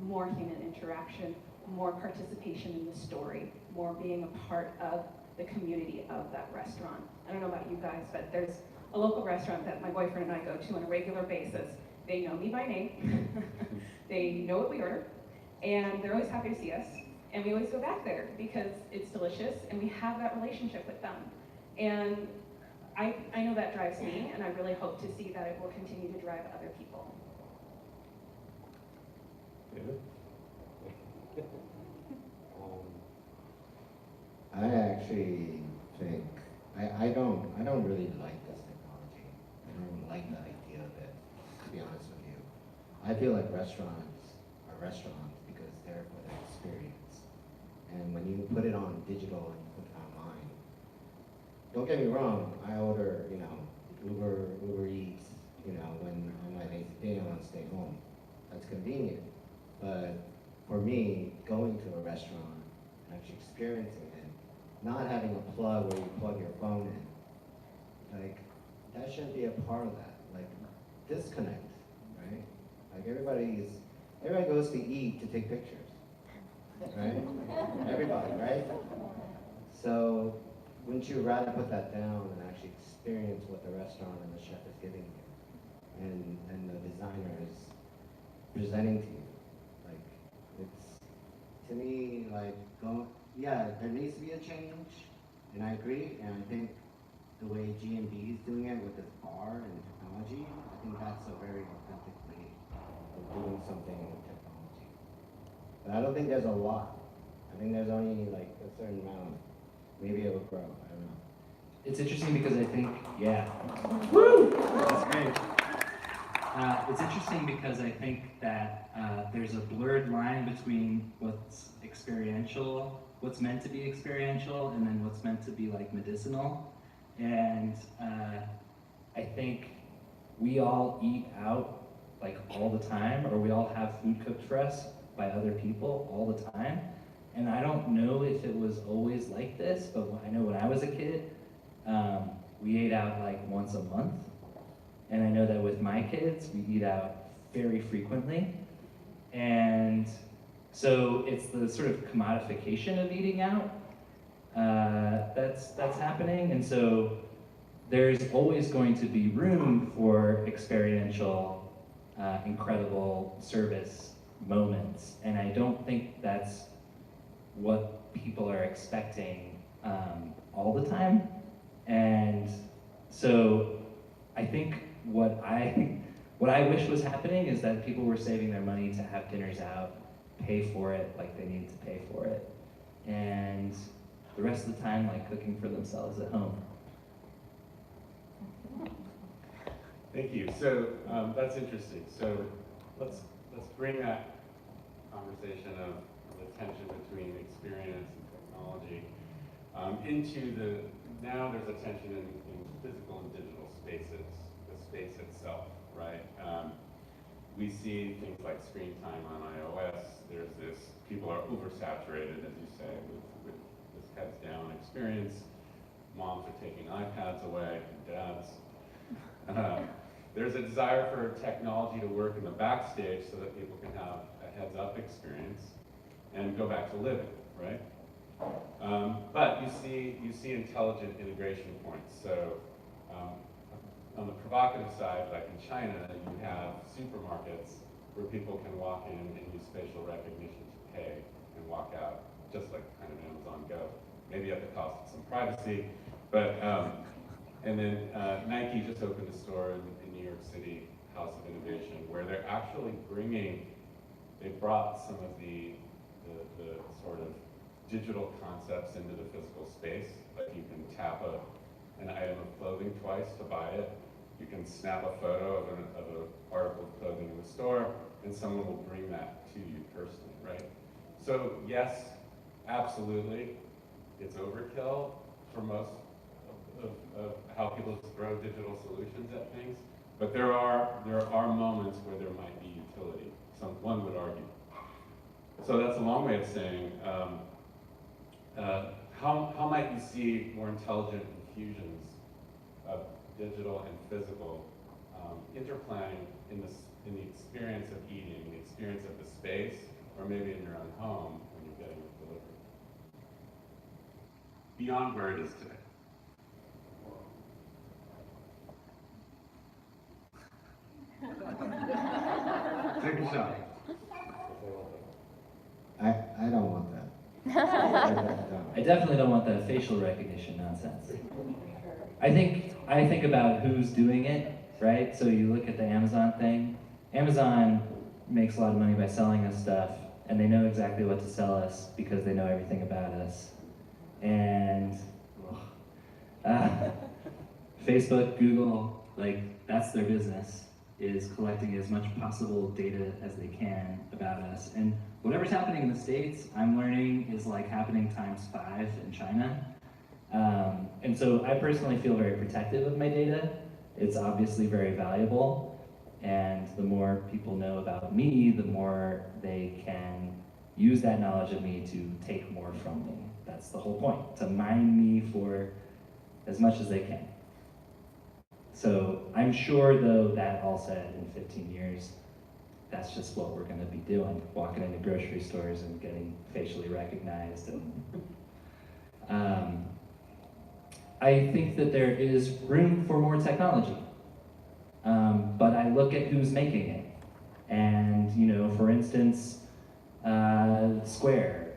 more human interaction, more participation in the story, more being a part of the community of that restaurant. I don't know about you guys, but there's a local restaurant that my boyfriend and I go to on a regular basis. They know me by name, they know what we order, and they're always happy to see us. And we always go back there because it's delicious and we have that relationship with them. And I know that drives me, and I really hope to see that it will continue to drive other people. David? I actually think I don't really like this technology. I don't like the idea of it. be honest with you. I feel like restaurants are restaurants because they're for the experience. And when you put it on digital and you put it online, don't get me wrong, I order, you know, Uber Eats, you know, when on my lazy day I want to stay home. That's convenient. But for me, going to a restaurant and actually experiencing it, not having a plug where you plug your phone in, like, that shouldn't be a part of that. Like, disconnect, right? Like, everybody goes to eat to take pictures, right? Everybody, right? So, wouldn't you rather put that down and actually experience what the restaurant and the chef is giving you, and the designer is presenting to you? Like, it's, to me, like, yeah, there needs to be a change, and I agree, and I think the way G&B is doing it with this bar and technology, I think that's a very authentic way of doing something with technology. But I don't think there's a lot. I think there's only like a certain amount. Maybe it will grow, I don't know. It's interesting because I think, yeah. Woo! That's great. It's interesting because I think that there's a blurred line between what's experiential, what's meant to be experiential, and then what's meant to be like medicinal. And I think we all eat out like all the time, or we all have food cooked for us by other people all the time. And I don't know if it was always like this, but I know when I was a kid, we ate out like once a month. And I know that with my kids, we eat out very frequently. And so it's the sort of commodification of eating out that's happening. And so there's always going to be room for experiential, incredible service moments. And I don't think that's what people are expecting all the time. And so I think what I wish was happening is that people were saving their money to have dinners out, pay for it like they need to pay for it, and the rest of the time like cooking for themselves at home. Thank you. So that's interesting. So let's bring that conversation of the tension between experience and technology into now there's a tension in physical and digital spaces, the space itself, right? We see things like screen time on iOS. There's this, people are oversaturated, as you say, with this heads down experience. Moms are taking iPads away, dads. There's a desire for technology to work in the backstage so that people can have a heads up experience and go back to living, right? But you see intelligent integration points. So on the provocative side, like in China, you have supermarkets where people can walk in and use facial recognition to pay and walk out, just like kind of Amazon Go, maybe at the cost of some privacy. But and then Nike just opened a store in New York City, House of Innovation, where they're actually they brought some of the sort of digital concepts into the physical space. Like you can tap an item of clothing twice to buy it. You can snap a photo of an article of clothing in the store, and someone will bring that to you personally, right? So yes, absolutely, it's overkill for most of how people throw digital solutions at things, but there are moments where there might be utility. One would argue. So that's a long way of saying, how might you see more intelligent infusions of digital and physical interplaying in the experience of eating, the experience of the space, or maybe in your own home when you're getting it delivered? Beyond where it is today. Take a shot. I don't want that. I definitely don't want that facial recognition nonsense. I think about who's doing it, right? So you look at the Amazon thing. Amazon makes a lot of money by selling us stuff, and they know exactly what to sell us because they know everything about us. And Facebook, Google, like that's their business. is collecting as much possible data as they can about us. And whatever's happening in the States, I'm learning is like happening ×5 in China. And so I personally feel very protective of my data. It's obviously very valuable. And the more people know about me, the more they can use that knowledge of me to take more from me. That's the whole point, to mine me for as much as they can. So I'm sure, though, that all said, in 15 years, that's just what we're going to be doing, walking into grocery stores and getting facially recognized. And I think that there is room for more technology, but I look at who's making it. And, you know, for instance, Square,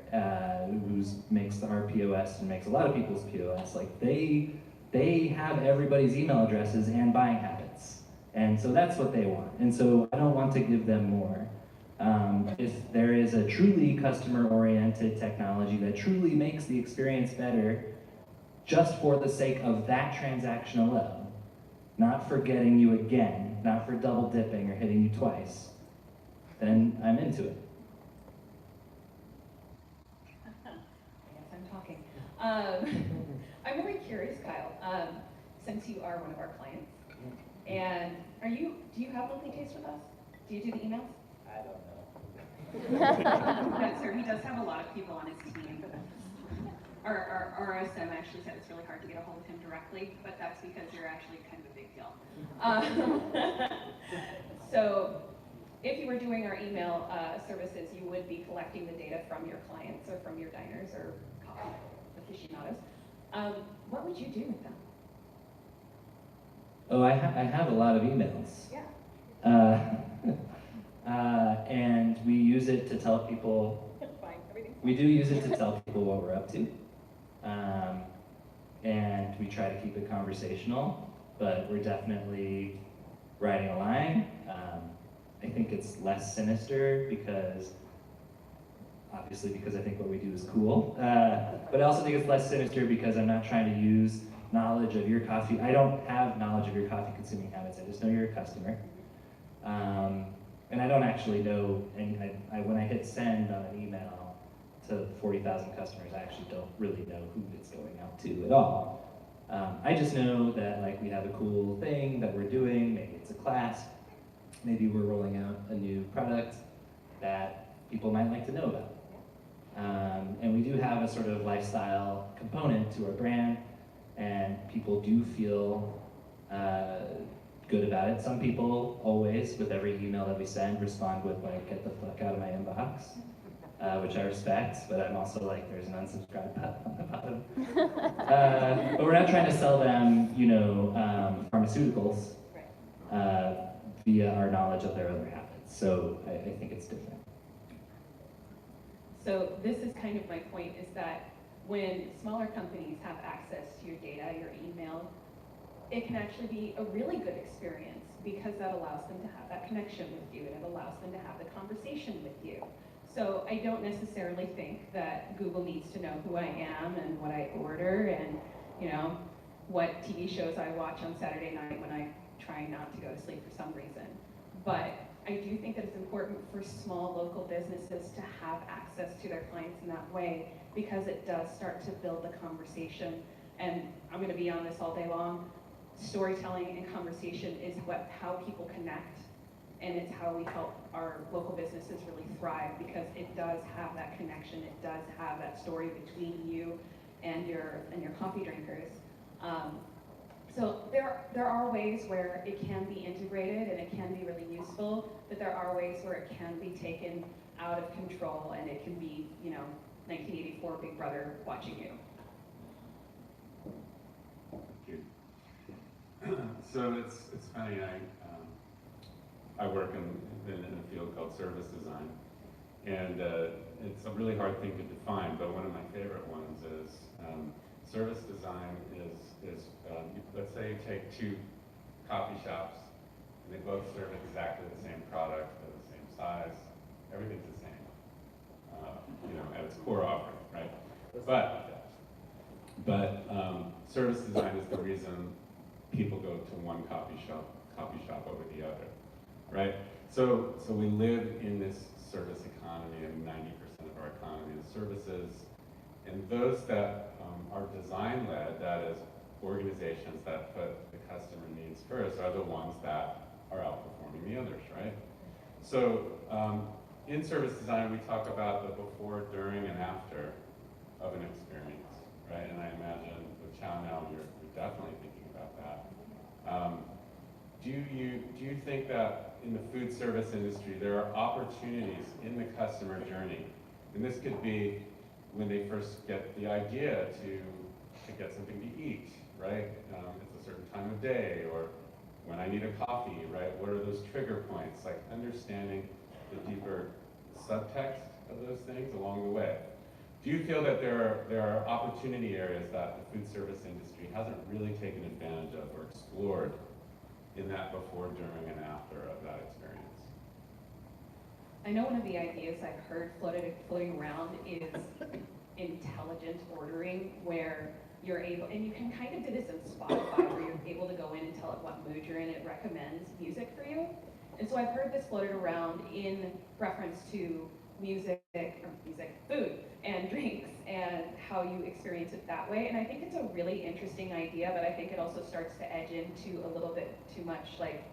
who makes our POS and makes a lot of people's POS, like they have everybody's email addresses and buying habits. And so that's what they want. And so I don't want to give them more. If there is a truly customer-oriented technology that truly makes the experience better, just for the sake of that transaction alone, not for getting you again, not for double dipping or hitting you twice, then I'm into it. I'm really curious, Kyle, since you are one of our clients, and do you have monthly taste with us? Do you do the emails? I don't know. Yes, sir, he does have a lot of people on his team. Our RSM actually said it's really hard to get a hold of him directly, but that's because you're actually kind of a big deal. So, if you were doing our email services, you would be collecting the data from your clients or from your diners or coffee aficionados. What would you do with them? Oh, I have a lot of emails. Yeah. And we use it to tell people, we do use it to tell people what we're up to. And we try to keep it conversational, but we're definitely riding a line. I think it's less sinister because obviously because I think what we do is cool. But I also think it's less sinister because I'm not trying to use knowledge of your coffee. I don't have knowledge of your coffee consuming habits. I just know you're a customer. And I don't actually know, and when I hit send on an email to 40,000 customers, I actually don't really know who it's going out to at all. I just know that like we have a cool thing that we're doing, maybe it's a class, maybe we're rolling out a new product that people might like to know about. And we do have a sort of lifestyle component to our brand, and people do feel good about it. Some people always, with every email that we send, respond with like, get the fuck out of my inbox, which I respect, but I'm also like, there's an unsubscribe button on the bottom. But we're not trying to sell them, you know, pharmaceuticals via our knowledge of their other habits. So I think it's different. So this is kind of my point, is that when smaller companies have access to your data, your email, it can actually be a really good experience because that allows them to have that connection with you and it allows them to have the conversation with you. So I don't necessarily think that Google needs to know who I am and what I order and, you know, what TV shows I watch on Saturday night when I try not to go to sleep for some reason. But I do think that it's important for small local businesses to have access to their clients in that way because it does start to build the conversation. And I'm going to be on this all day long. Storytelling and conversation is how people connect, and it's how we help our local businesses really thrive because it does have that connection. It does have that story between you and your coffee drinkers. So there are ways where it can be integrated and it can be really useful, but there are ways where it can be taken out of control and it can be, you know, 1984 Big Brother watching you. So it's funny. I work in a field called service design, and it's a really hard thing to define. But one of my favorite ones is service design is let's say you take two coffee shops, and they both serve exactly the same product, they're the same size, everything's the same, you know, at its core offering, right? But service design is the reason people go to one coffee shop over the other. right? So we live in this service economy, and 90% of our economy is services. And those that are design-led, that is, organizations that put the customer needs first, are the ones that are outperforming the others, right? So in service design, we talk about the before, during, and after of an experience, right? And I imagine with Chow now, you're definitely thinking about that. Do you think that in the food service industry, there are opportunities in the customer journey? And this could be when they first get the idea to get something to eat, right? It's a certain time of day, or when I need a coffee, right? What are those trigger points? Like understanding the deeper subtext of those things along the way. Do you feel that there are opportunity areas that the food service industry hasn't really taken advantage of or explored in that before, during, and after of that experience? I know one of the ideas I've heard floating around is intelligent ordering, where you're able, and you can kind of do this in Spotify, where you're able to go in and tell it what mood you're in, it recommends music for you. And so I've heard this floated around in reference to food and drinks, and how you experience it that way. And I think it's a really interesting idea, but I think it also starts to edge into a little bit too much like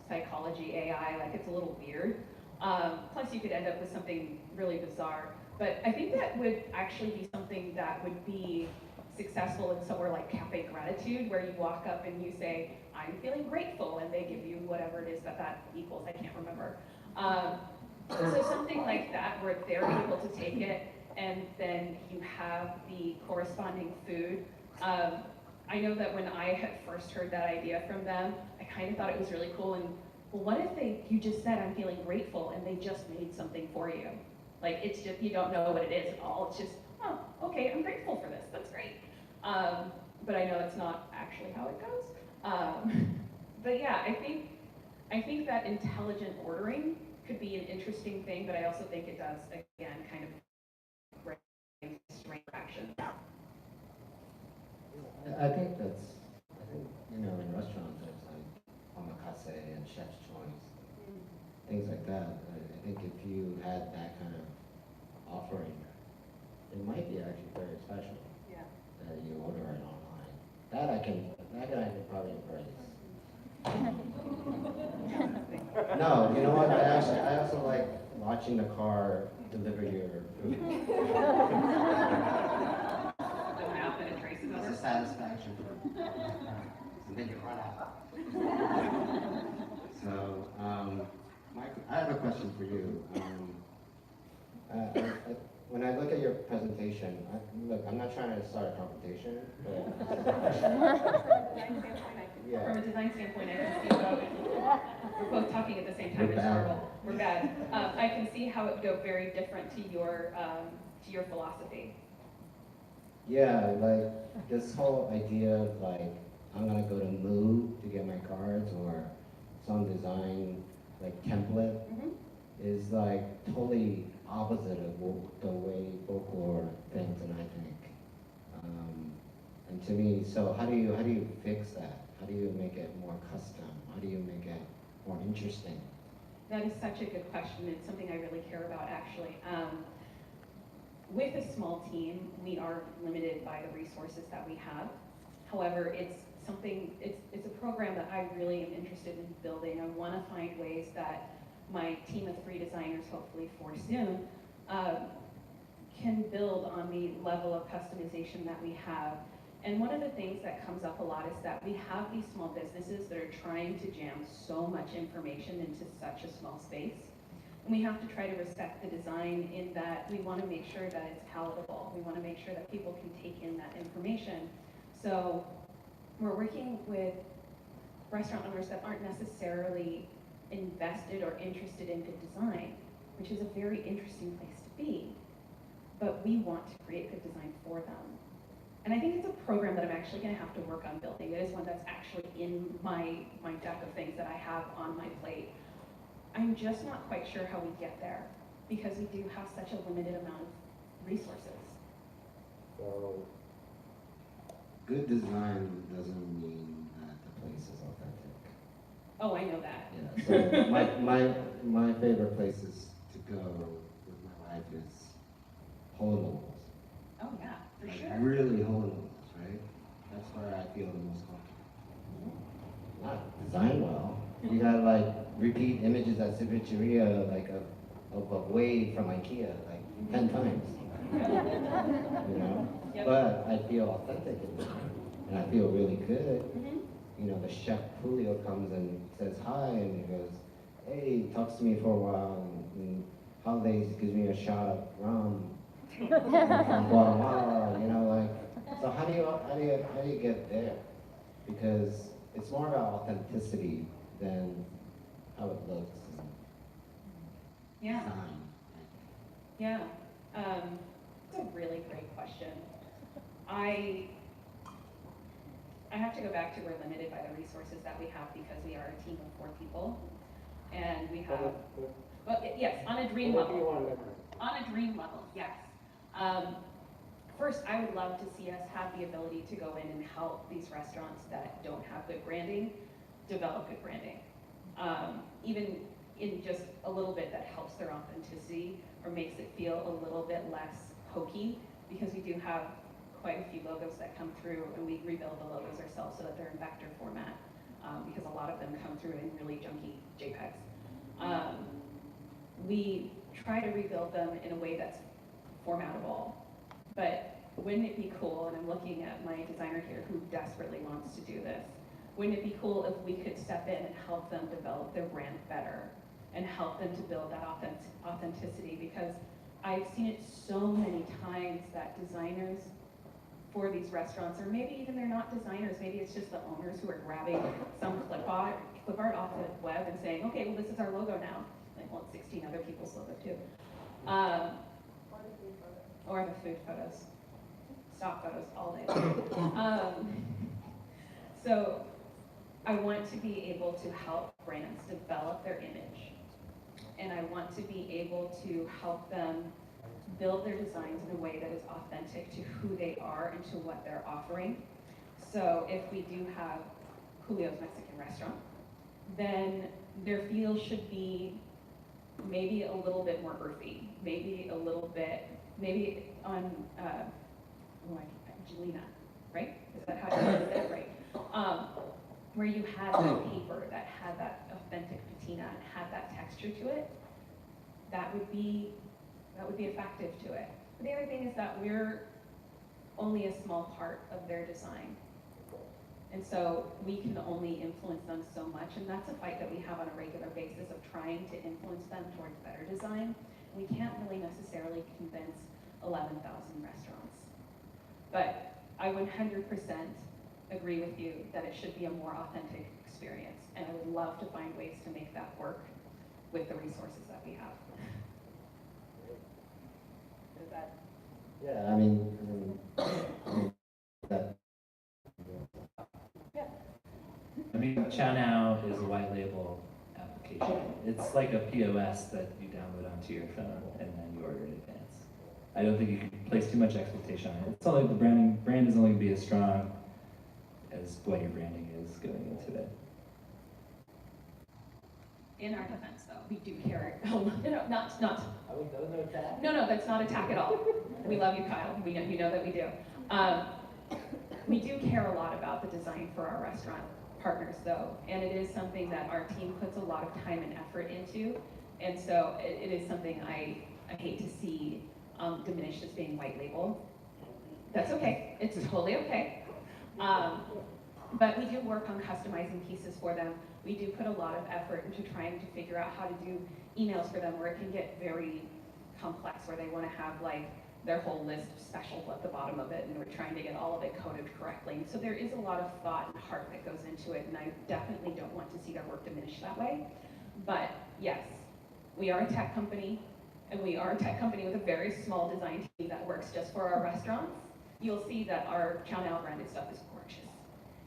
psychology AI, like it's a little weird. Plus you could end up with something really bizarre. But I think that would actually be something that would be successful in somewhere like Cafe Gratitude, where you walk up and you say, I'm feeling grateful, and they give you whatever it is that equals, I can't remember. So something like that, where they're able to take it, and then you have the corresponding food. I know that when I had first heard that idea from them, I kind of thought it was really cool. And well, what if you just said, I'm feeling grateful, and they just made something for you? Like, it's just, you don't know what it is at all. It's just, oh, okay, I'm grateful for this. That's great. But I know that's not actually how it goes. But yeah, I think that intelligent ordering could be an interesting thing, but I also think it does, again, kind of bring strange action. I think, you know, in restaurants, there's like omakase and chef's choice, things like that. I think if you had that kind of offering, it might be actually very special. Yeah. That you order it online. That I can probably embrace. No, you know what? I also like watching the car deliver your food. The mouth and it traces It's over. a satisfaction for and then you run out. So, Mike, I have a question for you. When I look at your presentation, look, I'm not trying to start a confrontation, but From a design standpoint, I can see both. We're both talking at the same time. We're It's bad. horrible. We're bad. I can see how it would go very different to your philosophy. yeah, like this whole idea of like, I'm gonna go to Move to get my cards or some design like template is like totally opposite of the way folklore thinks and I think. And to me, so how do you fix that? How do you make it more custom? How do you make it more interesting? That is such a good question. It's something I really care about, actually. With a small team, we are limited by the resources that we have. However, it's a program that I really am interested in building. I want to find ways that my team of 3 designers, hopefully 4 soon, can build on the level of customization that we have. And one of the things that comes up a lot is that we have these small businesses that are trying to jam so much information into such a small space. And we have to try to respect the design in that we want to make sure that it's palatable. We want to make sure that people can take in that information. So we're working with restaurant owners that aren't necessarily invested or interested in good design, which is a very interesting place to be. But we want to create good design for them. And I think it's a program that I'm actually going to have to work on building. It is one that's actually in my deck of things that I have on my plate. I'm just not quite sure how we get there, because we do have such a limited amount of resources. So, good design doesn't mean that the place is authentic. Oh, I know that. Yeah, so my favorite places to go with my wife is hole in the walls. Oh, yeah, for Like sure. really hole in the walls, right? That's where I feel the most comfortable. Not designed well. You got like repeat images at Civicheria, like of a wave from IKEA, like 10 times. You know? Yep. But I feel authentic in there, and I feel really good. Mhm. You know, the chef Julio comes and says hi, and he goes, hey, talks to me for a while, and holidays gives me a shot of rum from Guatemala, you know, like, so how do you get there? Because it's more about authenticity than how it looks and Yeah, design. yeah. It's a really great question. I have to go back to we're limited by the resources that we have because we are a team of 4 people. And we have, well, yes, on a dream level. On a dream level, yes. First, I would love to see us have the ability to go in and help these restaurants that don't have good branding develop good branding. Even in just a little bit that helps their authenticity or makes it feel a little bit less hokey, because we do have quite a few logos that come through, and we rebuild the logos ourselves so that they're in vector format, because a lot of them come through in really junky JPEGs. We try to rebuild them in a way that's formatable, but wouldn't it be cool, and I'm looking at my designer here who desperately wants to do this, wouldn't it be cool if we could step in and help them develop their brand better and help them to build that authenticity? Because I've seen it so many times that designers for these restaurants, or maybe even they're not designers, maybe it's just the owners who are grabbing some clip art off the web and saying, okay, well, this is our logo now. Like, well, it's 16 other people's logo too. Or the food photos, stock photos all day. So I want to be able to help brands develop their image. And I want to be able to help them build their designs in a way that is authentic to who they are and to what they're offering. So if we do have Julio's Mexican restaurant, then their feel should be maybe a little bit more earthy, maybe a little bit, maybe on, Angelina, right? Is that how you say it, right? Where you had that paper that had that authentic patina and had that texture to it, that would be effective to it. But the other thing is that we're only a small part of their design. And so we can only influence them so much, and that's a fight that we have on a regular basis of trying to influence them towards better design. We can't really necessarily convince 11,000 restaurants. But I 100% agree with you that it should be a more authentic experience, and I would love to find ways to make that work with the resources that we have. Is that? Yeah, I mean that. Yeah. I mean, Chow Now is a white label application. It's like a POS that you download onto your phone and then you order in advance. I don't think you can place too much expectation on it. It's only the brand is only going to be as strong as what your branding is going into it. In our defense, though, we do care. Not. Are we those are attack? No, that's not attack at all. We love you, Kyle. You know that we do. We do care a lot about the design for our restaurant partners, though, and it is something that our team puts a lot of time and effort into, and so it is something I hate to see diminished as being white label. That's okay. It's totally okay. But we do work on customizing pieces for them. We do put a lot of effort into trying to figure out how to do emails for them where it can get very complex, where they want to have like their whole list of specials at the bottom of it, and we're trying to get all of it coded correctly. So there is a lot of thought and heart that goes into it, and I definitely don't want to see their work diminished that way. But yes, we are a tech company, and we are a tech company with a very small design team that works just for our restaurants. You'll see that our Chow Now branded stuff is gorgeous.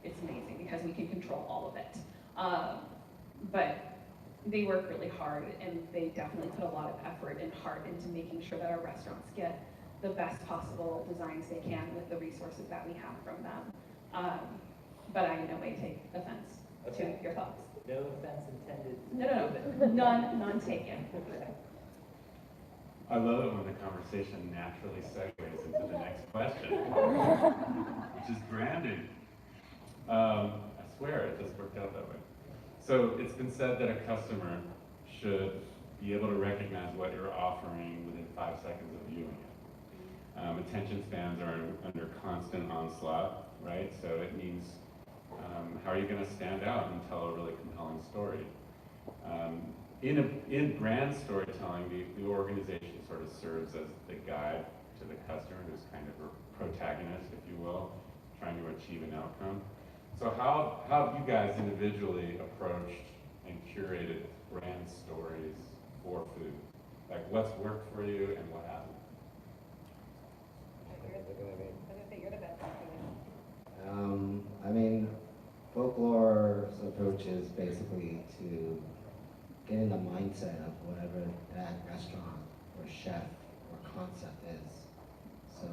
It's amazing because we can control all of it. But they work really hard, and they definitely put a lot of effort and heart into making sure that our restaurants get the best possible designs they can with the resources that we have from them. But I in no way take offense to your thoughts. No offense intended. No, none taken. I love it when the conversation naturally segues into the next question, which is branding. I swear it just worked out that way. So it's been said that a customer should be able to recognize what you're offering within 5 seconds of viewing it. Attention spans are under constant onslaught, right? So it means how are you going to stand out and tell a really compelling story? In brand storytelling, the organization sort of serves as the guide to the customer, who's kind of a protagonist, if you will, trying to achieve an outcome. So how have you guys individually approached and curated brand stories for food? Like what's worked for you and what hasn't? I was gonna say, you're the best at doing it. I mean, Folklore's approach is basically to get in the mindset of whatever that restaurant or chef or concept is. So,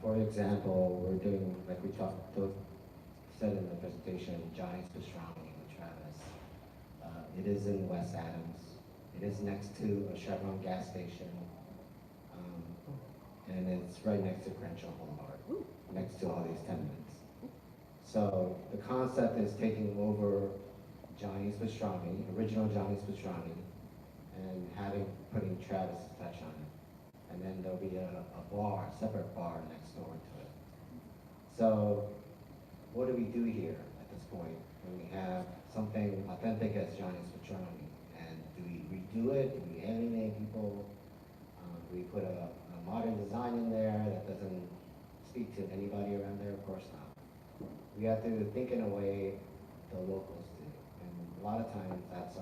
for example, we're doing, like we said in the presentation, Johnny's Pastrami with Travis. It is in West Adams. It is next to a Chevron gas station. And it's right next to Crenshaw Boulevard, next to all these tenements. So the concept is taking over Johnny's Pastrami, original Johnny's Pastrami, and putting Travis' touch on it. And then there'll be a bar, separate bar next door to it. So what do we do here at this point when we have something authentic as Johnny's Pastrami? And do we redo it? Do we alienate people? Do we put a modern design in there that doesn't speak to anybody around there? Of course not. We have to think in a way the locals do. And a lot of times that's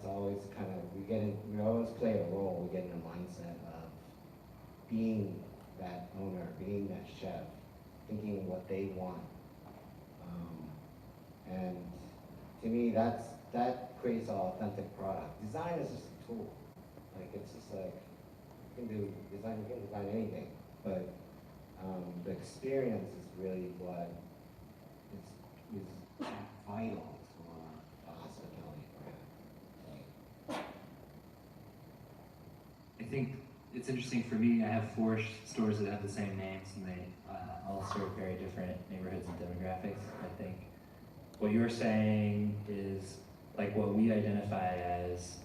always kind of, we always play a role, we get in a mindset of being that owner, being that chef, thinking what they want. And to me, that creates an authentic product. Design is just a tool. Like, it's just like, you can design anything, but the experience is really what is vital to a hospitality brand. I think it's interesting for me. I have 4 stores that have the same names, and they all serve very different neighborhoods and demographics. I think what you're saying is like what we identify as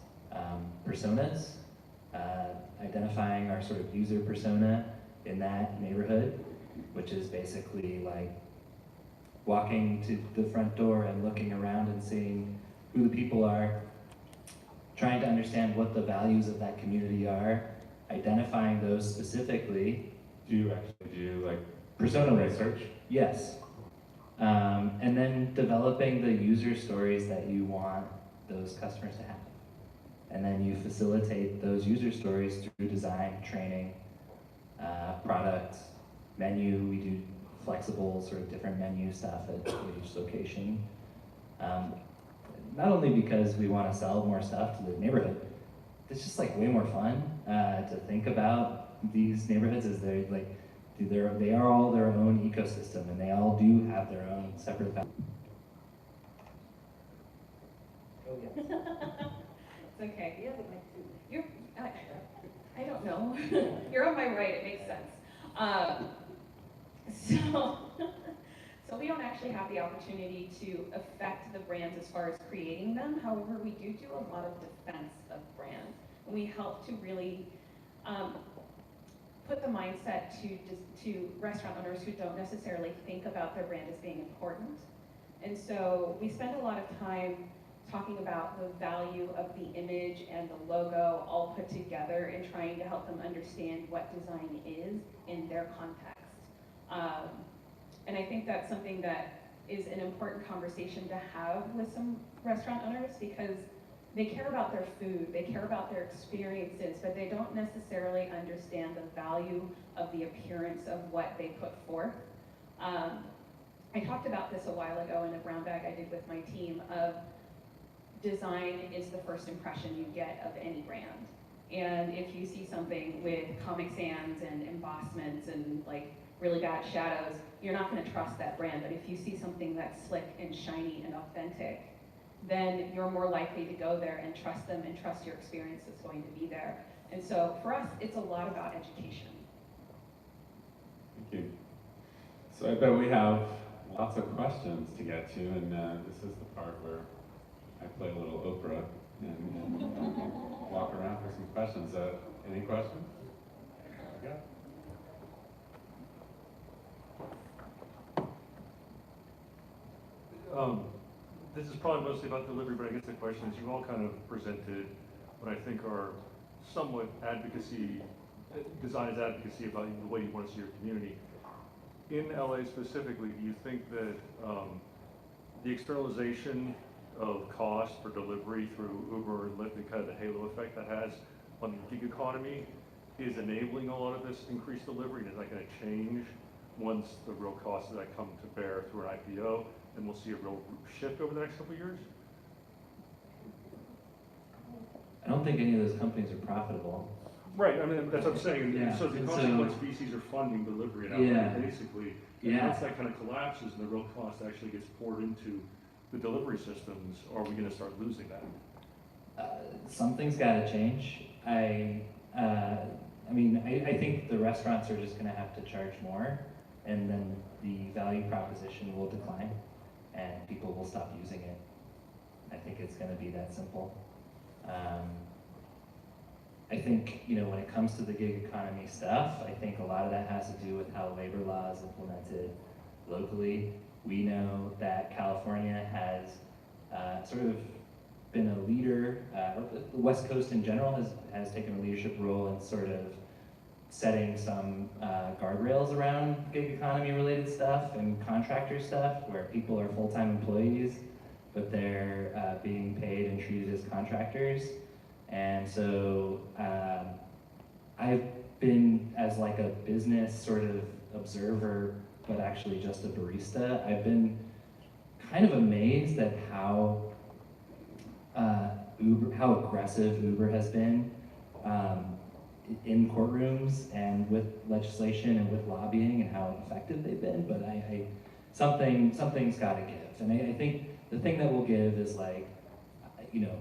personas, identifying our sort of user persona in that neighborhood, which is basically like walking to the front door and looking around and seeing who the people are, trying to understand what the values of that community are, identifying those specifically. Do you actually do like Persona research? Yes. And then developing the user stories that you want those customers to have. And then you facilitate those user stories through design, training, product, menu. We do flexible sort of different menu stuff at each location. Not only because we want to sell more stuff to the neighborhood, it's just like way more fun to think about these neighborhoods as they are all their own ecosystem, and they all do have their own separate values. Oh yeah. It's okay. He has a mic too. You're, I don't know. You're on my right, it makes sense. So we don't actually have the opportunity to affect the brands as far as creating them. However, we do a lot of defense of brands. And we help to really put the mindset to restaurant owners who don't necessarily think about their brand as being important. And so we spend a lot of time talking about the value of the image and the logo all put together and trying to help them understand what design is in their context. And I think that's something that is an important conversation to have with some restaurant owners, because they care about their food, they care about their experiences, but they don't necessarily understand the value of the appearance of what they put forth. I talked about this a while ago in a brown bag I did with my team of design is the first impression you get of any brand. And if you see something with Comic Sans and embossments and like really bad shadows, you're not going to trust that brand. But if you see something that's slick and shiny and authentic, then you're more likely to go there and trust them and trust your experience that's going to be there. And so for us, it's a lot about education. Thank you. So I bet we have lots of questions to get to, and this is the part where I play a little Oprah and walk around for some questions. Any questions? Yeah. This is probably mostly about delivery, but I guess the question is, you all kind of presented what I think are somewhat advocacy, design as advocacy about the way you want to see your community. In LA specifically, do you think that the externalization of cost for delivery through Uber and Lyft and kind of the halo effect that has on the gig economy is enabling a lot of this increased delivery? And is that going to change once the real costs of that come to bear through an IPO, and we'll see a real shift over the next couple of years? I don't think any of those companies are profitable. Right, I mean, that's what I'm saying. Yeah, So the and consequence VCs are funding delivery now, Yeah. basically. And Yeah. once that kind of collapses and the real cost actually gets poured into the delivery systems, are we going to start losing that? Something's got to change. I mean, I think the restaurants are just going to have to charge more, and then the value proposition will decline, and people will stop using it. I think it's going to be that simple. I think, you know, when it comes to the gig economy stuff, I think a lot of that has to do with how labor law is implemented locally. We know that California has sort of been a leader, or the West Coast in general has taken a leadership role in sort of setting some guardrails around gig economy related stuff and contractor stuff, where people are full-time employees, but they're being paid and treated as contractors. And so I've been, as like a business sort of observer, but actually just a barista, I've been kind of amazed at how how aggressive Uber has been in courtrooms and with legislation and with lobbying, and how effective they've been. But something's got to give, and I think the thing that will give is, like, you know,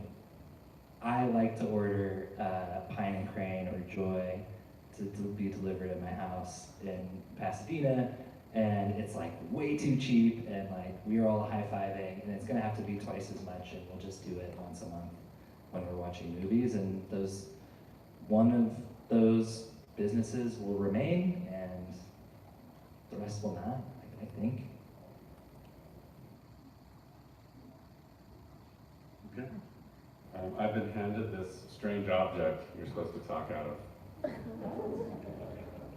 I like to order Pine and Crane or Joy to be delivered at my house in Pasadena, and it's like way too cheap, and like we're all high-fiving, and it's gonna have to be twice as much, and we'll just do it once a month when we're watching movies. And one of those businesses will remain, and the rest will not, I think. Okay. I've been handed this strange object you're supposed to talk out of.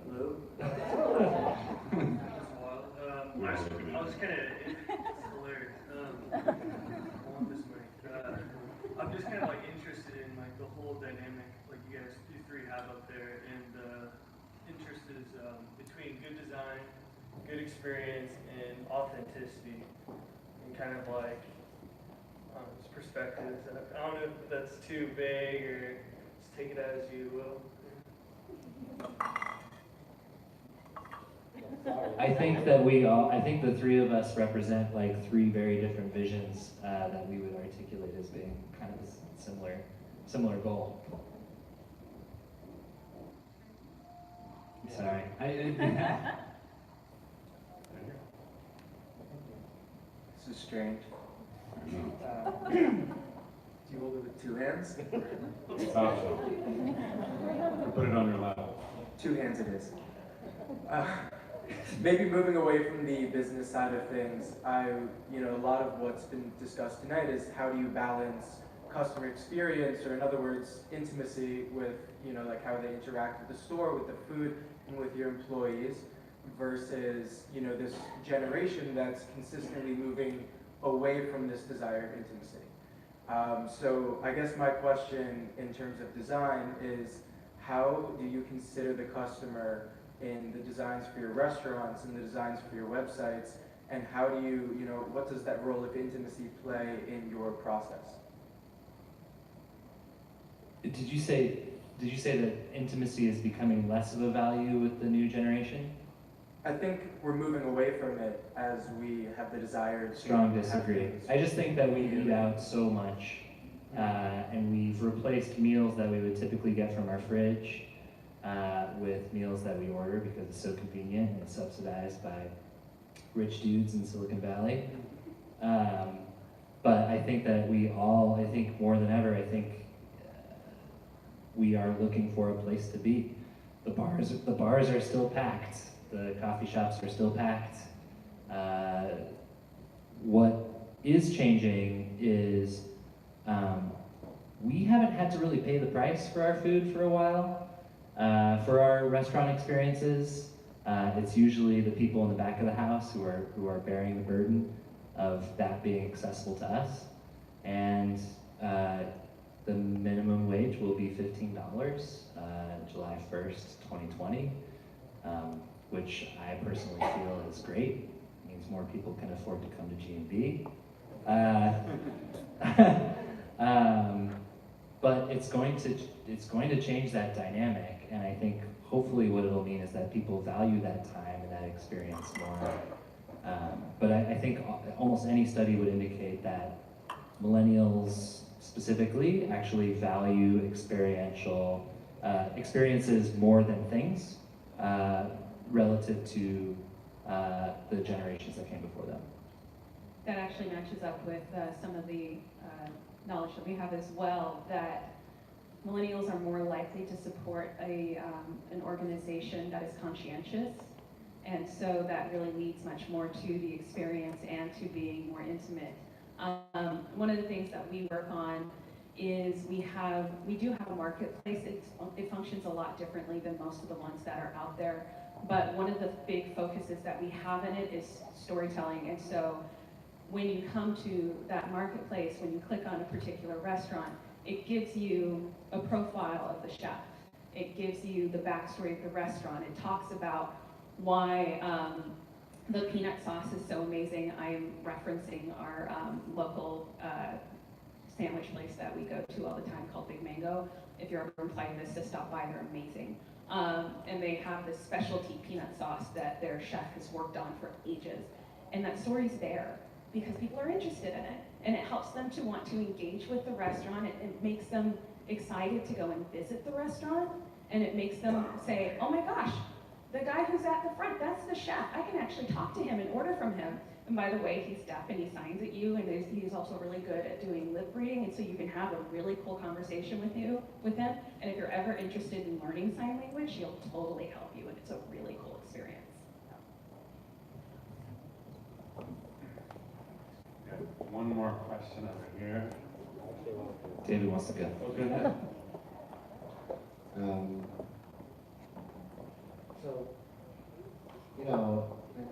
Hello? I was kind of, it's hilarious. I want this mic. I'm just kind of like interested in like the whole dynamic, like you three have up there, and the interest is between good design, good experience, and authenticity, and kind of like perspectives. I don't know if that's too vague, or just take it as you will. I think the three of us represent like three very different visions that we would articulate as being kind of a similar goal. Sorry. This is strange. Do you hold it with two hands? It's optional. Put it on your lap. Two hands it is. Maybe moving away from the business side of things, a lot of what's been discussed tonight is how do you balance customer experience, or in other words, intimacy with, like how they interact with the store, with the food, and with your employees, versus, this generation that's consistently moving away from this desire of intimacy. So I guess my question in terms of design is, how do you consider the customer in the designs for your restaurants and the designs for your websites, and how do you, what does that role of intimacy play in your process? Did you say that intimacy is becoming less of a value with the new generation? I think we're moving away from it as we have the desire to Strong have disagree. things. I just think that we eat out so much, and we've replaced meals that we would typically get from our fridge with meals that we order because it's so convenient and it's subsidized by rich dudes in Silicon Valley. But I think that I think more than ever, we are looking for a place to be. The bars are still packed. The coffee shops are still packed. What is changing is we haven't had to really pay the price for our food for a while. For our restaurant experiences, it's usually the people in the back of the house who are bearing the burden of that being accessible to us. And the minimum wage will be $15 July 1st, 2020, which I personally feel is great. It means more people can afford to come to G&B. But it's going to change that dynamic, and I think hopefully what it'll mean is that people value that time and that experience more. But I think almost any study would indicate that millennials specifically actually value experiential experiences more than things relative to the generations that came before them. That actually matches up with some of the knowledge that we have as well, that millennials are more likely to support an organization that is conscientious. And so that really leads much more to the experience and to being more intimate. One of the things that we work on is we do have a marketplace. It functions a lot differently than most of the ones that are out there. But one of the big focuses that we have in it is storytelling. And so when you come to that marketplace, when you click on a particular restaurant, it gives you a profile of the chef. It gives you the backstory of the restaurant. It talks about why the peanut sauce is so amazing. I am referencing our local sandwich place that we go to all the time called Big Mango. If you're ever in Playa Vista, stop by, they're amazing. And they have this specialty peanut sauce that their chef has worked on for ages. And that story's there because people are interested in it. And it helps them to want to engage with the restaurant. It makes them excited to go and visit the restaurant. And it makes them say, oh my gosh, the guy who's at the front, that's the chef. I can actually talk to him and order from him. And by the way, he's deaf and he signs at you, and he's also really good at doing lip reading, and so you can have a really cool conversation with him. And if you're ever interested in learning sign language, he'll totally help you, and it's a really cool experience. One more question over here. David wants to go. Oh, go ahead. So,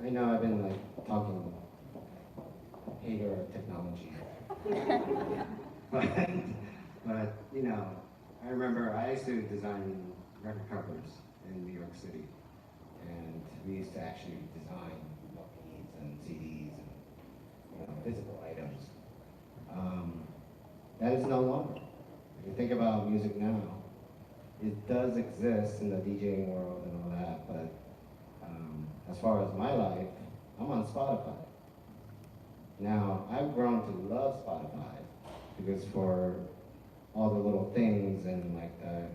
I know I've been talking hater of technology, but I remember I used to design record covers in New York City, and we used to actually design LPs and CDs and physical items. That is no longer. If you think about music now, it does exist in the DJing world and all that, but as far as my life, I'm on Spotify. Now, I've grown to love Spotify because for all the little things and the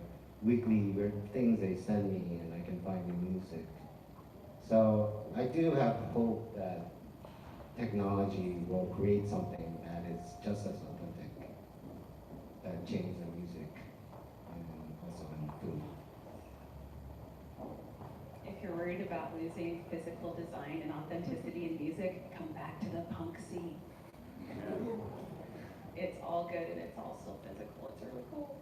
weekly weird things they send me, and I can find new music. So I do have hope that technology will create something that is just as authentic, that changes the music. Also in food. If you're worried about losing physical design and authenticity in music, come back to the punk scene. It's all good and it's all still physical. It's really cool.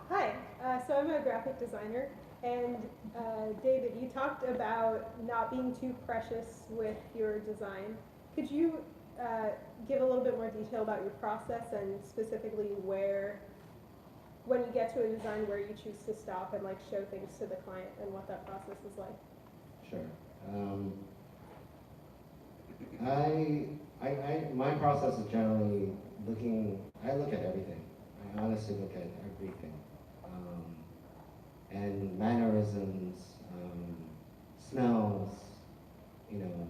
Hi, so I'm a graphic designer, and David, you talked about not being too precious with your design. Could you give a little bit more detail about your process and specifically when you get to a design, where you choose to stop and show things to the client and what that process is like? Sure. My process is generally I look at everything. I honestly look at everything. and mannerisms, smells, you know.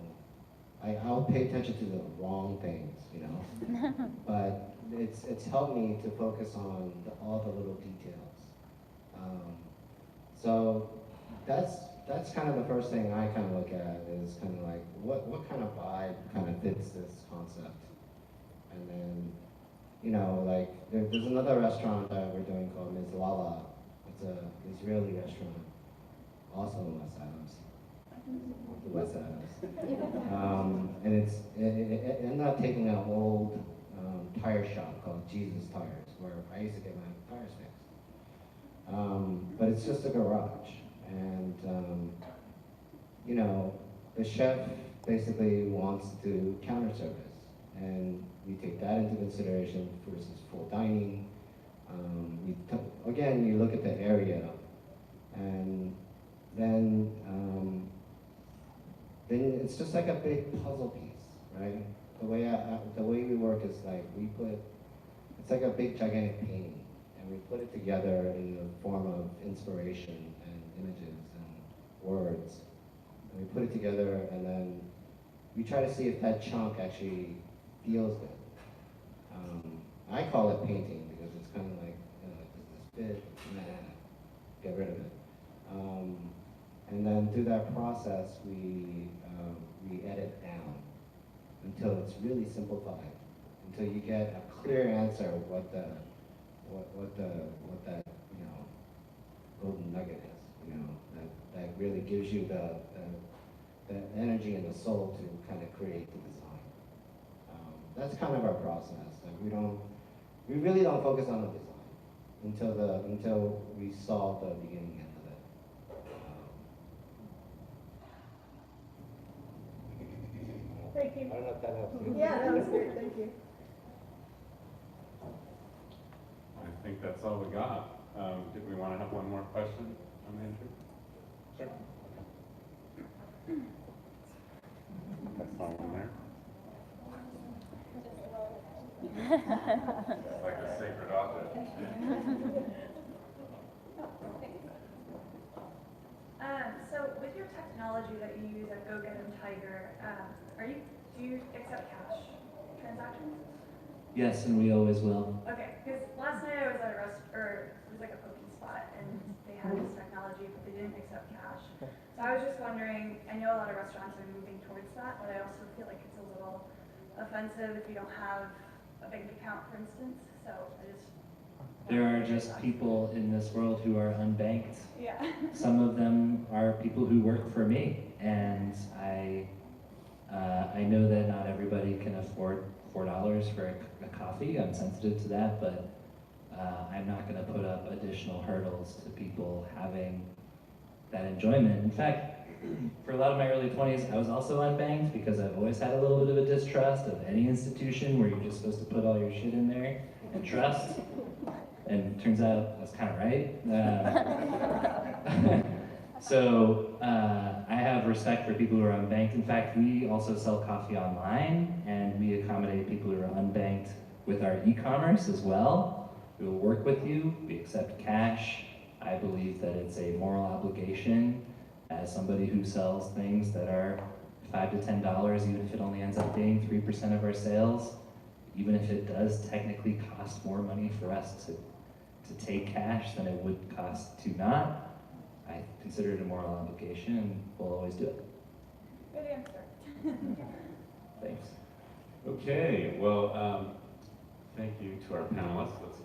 I'll pay attention to the wrong things, you know. But it's helped me to focus on all the little details. So that's kind of the first thing I kind of look at is kind of like what kind of vibe kind of fits this concept. And then, you know, like there's another restaurant that we're doing called Ms. Lala. It's an Israeli restaurant, also in West Adams. The West Adams. And it ended up taking an old tire shop called Jesus Tires, where I used to get my tires fixed. But it's just a garage. And, you know, the chef basically wants to do counter service. And we take that into consideration versus full dining. Again, you look at the area, and then it's just like a big puzzle piece, right? The way we work is like it's like a big gigantic painting, and we put it together in the form of inspiration and images and words. And we put it together, and then we try to see if that chunk actually feels good. I call it painting because it's kind of like, you know, does this fit? Nah, get rid of it. And then through that process, we edit down until it's really simplified, until you get a clear answer of what that you know golden nugget is, you know, that really gives you the energy and the soul to kind of create the design. That's kind of our process. Like we really don't focus on the design until we solve the beginning end of it. Thank you. I don't know if that helps you. Yeah, that was great. Thank you. I think that's all we got. Did we want to have one more question on the entry? Sure. That's all in there. It's like a sacred object. So with your technology that you use at Go Get 'em Tiger, do you accept cash transactions? Yes, and we always will. Okay, because last night I was at it was like a poking spot, and they had this technology, but they didn't accept cash. So I was just wondering, I know a lot of restaurants are moving towards that, but I also feel like it's a little offensive if you don't have a bank account, for instance. So I just There are just people in this world who are unbanked. yeah. Some of them are people who work for me, and I know that not everybody can afford $4 for a coffee. I'm sensitive to that, but I'm not going to put up additional hurdles to people having that enjoyment. In fact, for a lot of my early 20s, I was also unbanked because I've always had a little bit of a distrust of any institution where you're just supposed to put all your shit in there and trust. And it turns out that's kind of right. So I have respect for people who are unbanked. In fact, we also sell coffee online, and we accommodate people who are unbanked with our e-commerce as well. We will work with you. We accept cash. I believe that it's a moral obligation as somebody who sells things that are $5 to $10, even if it only ends up being 3% of our sales, even if it does technically cost more money for us to take cash than it would cost to not. I consider it a moral obligation, and we'll always do it. Good answer. Thanks. Okay, well, thank you to our panelists. Let's